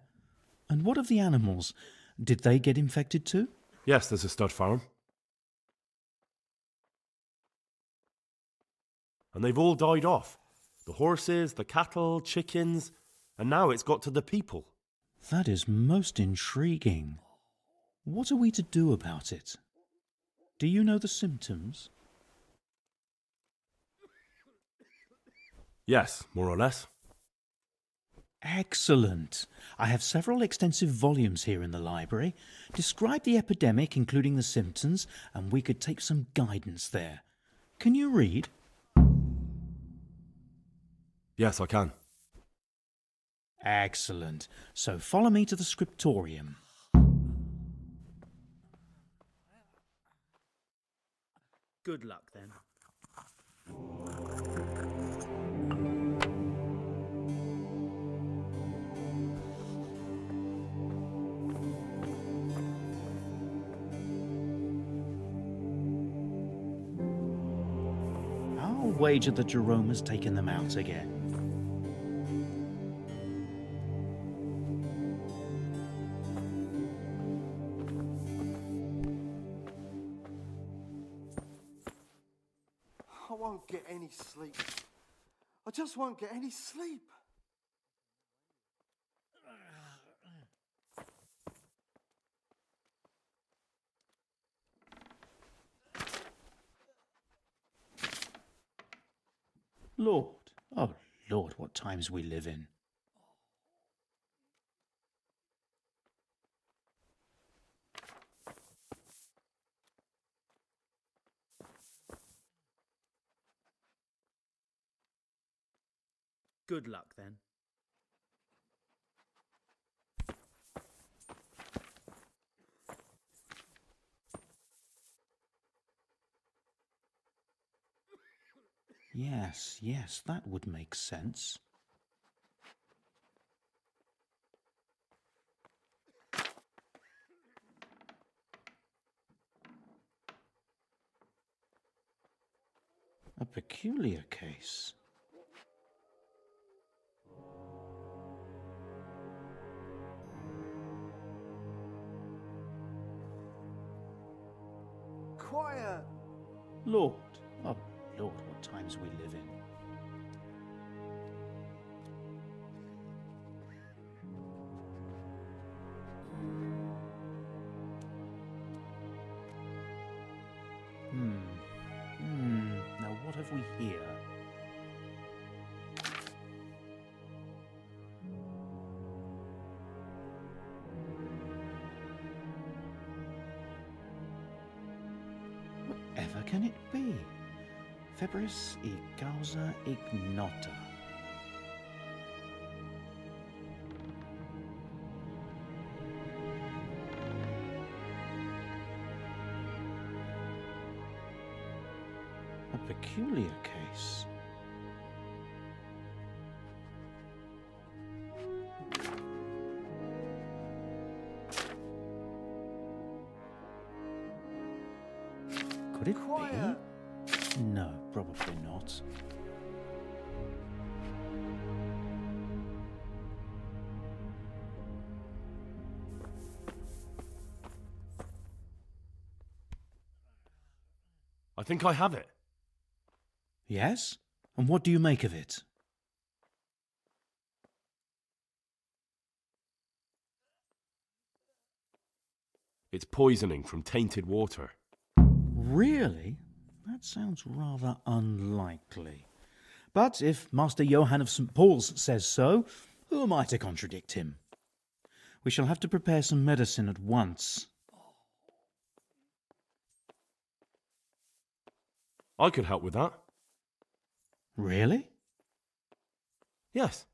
Speaker 9: And what of the animals? Did they get infected too?
Speaker 7: Yes, there's a stud farm. And they've all died off. The horses, the cattle, chickens, and now it's got to the people.
Speaker 9: That is most intriguing. What are we to do about it? Do you know the symptoms?
Speaker 7: Yes, more or less.
Speaker 9: Excellent. I have several extensive volumes here in the library. Describe the epidemic, including the symptoms, and we could take some guidance there. Can you read?
Speaker 7: Yes, I can.
Speaker 9: Excellent. So follow me to the scriptorium.
Speaker 18: Good luck, then.
Speaker 9: I'll wager that Jerome has taken them out again.
Speaker 8: I won't get any sleep. I just won't get any sleep.
Speaker 9: Lord, oh Lord, what times we live in.
Speaker 18: Good luck, then.
Speaker 9: Yes, that would make sense. A peculiar case.
Speaker 8: Quiet!
Speaker 9: Lord, oh Lord, what times we live in. Now what have we here? Whatever can it be? Febris e causa ignota. A peculiar case. Could it be? No, probably not.
Speaker 7: I think I have it.
Speaker 9: Yes? And what do you make of it?
Speaker 7: It's poisoning from tainted water.
Speaker 9: Really? That sounds rather unlikely. But if Master Johann of St. Paul's says so, who am I to contradict him? We shall have to prepare some medicine at once.
Speaker 7: I could help with that.
Speaker 9: Really?
Speaker 7: Yes.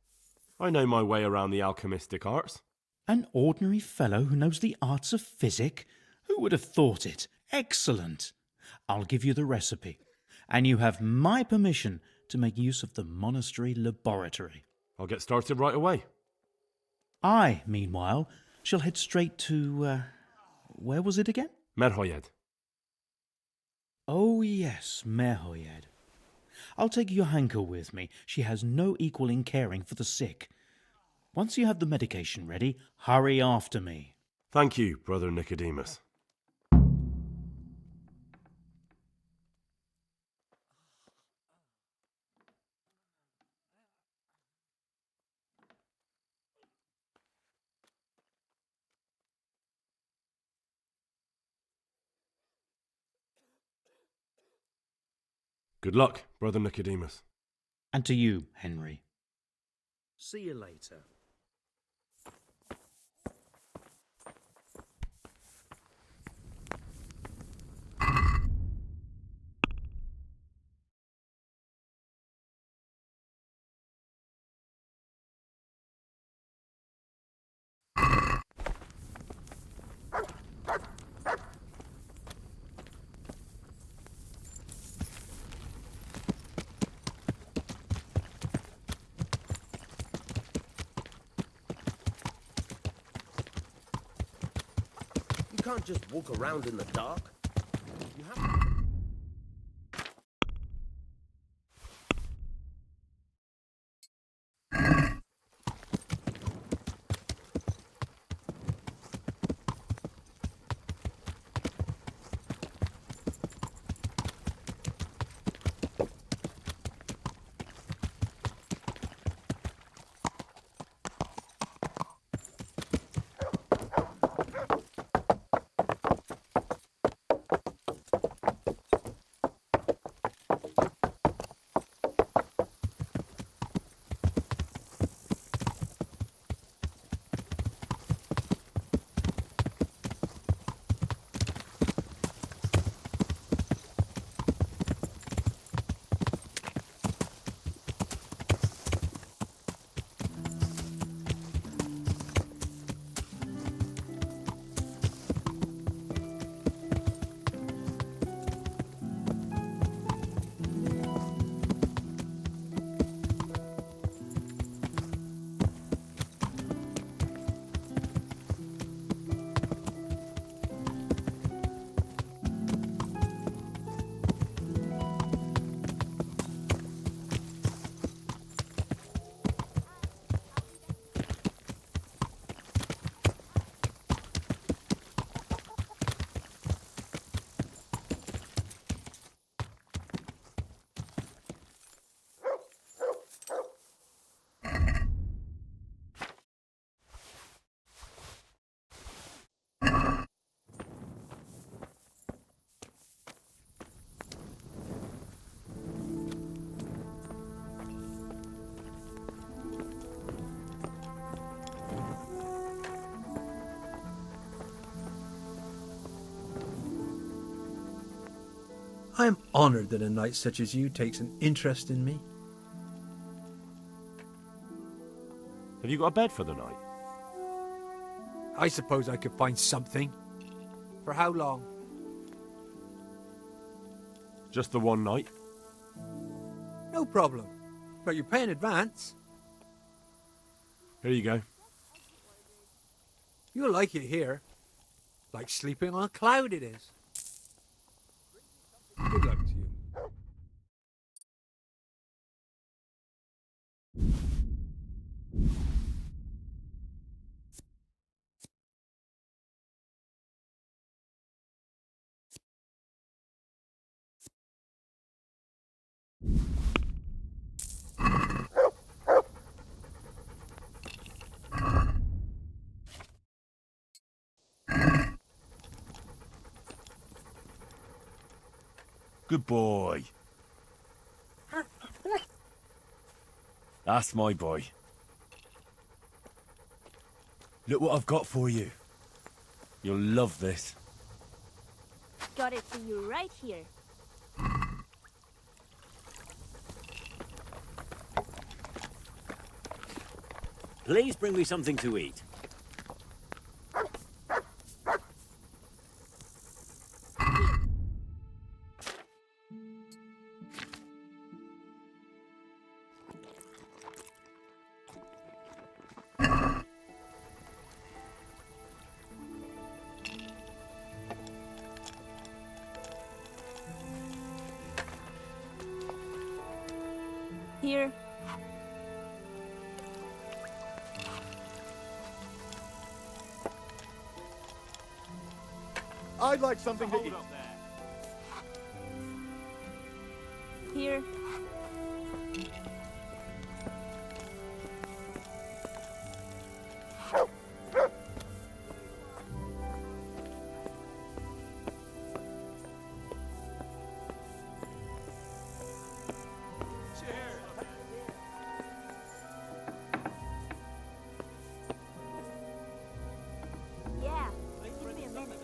Speaker 7: I know my way around the alchemistic arts.
Speaker 9: An ordinary fellow who knows the arts of physic? Who would have thought it? Excellent. I'll give you the recipe, and you have my permission to make use of the monastery laboratory.
Speaker 7: I'll get started right away.
Speaker 9: I, meanwhile, shall head straight to, where was it again?
Speaker 7: Merhoyed.
Speaker 9: Oh, yes, Merhoyed. I'll take Johanka with me. She has no equal in caring for the sick. Once you have the medication ready, hurry after me.
Speaker 7: Thank you, Brother Nicodemus. Good luck, Brother Nicodemus.
Speaker 9: And to you, Henry.
Speaker 4: See you later.
Speaker 21: You can't just walk around in the dark. You have to...
Speaker 20: I am honoured that a knight such as you takes an interest in me.
Speaker 7: Have you got a bed for the night?
Speaker 20: I suppose I could find something. For how long?
Speaker 7: Just the one night.
Speaker 20: No problem. But you pay in advance.
Speaker 1: Here you go.
Speaker 20: You'll like it here. Like sleeping on a cloud it is. Good luck to you.
Speaker 1: Good boy. That's my boy. Look what I've got for you. You'll love this.
Speaker 5: Got it for you right here.
Speaker 6: Please bring me something to eat.
Speaker 5: Here.
Speaker 12: I'd like something to eat.
Speaker 5: Here. Yeah, give me a minute.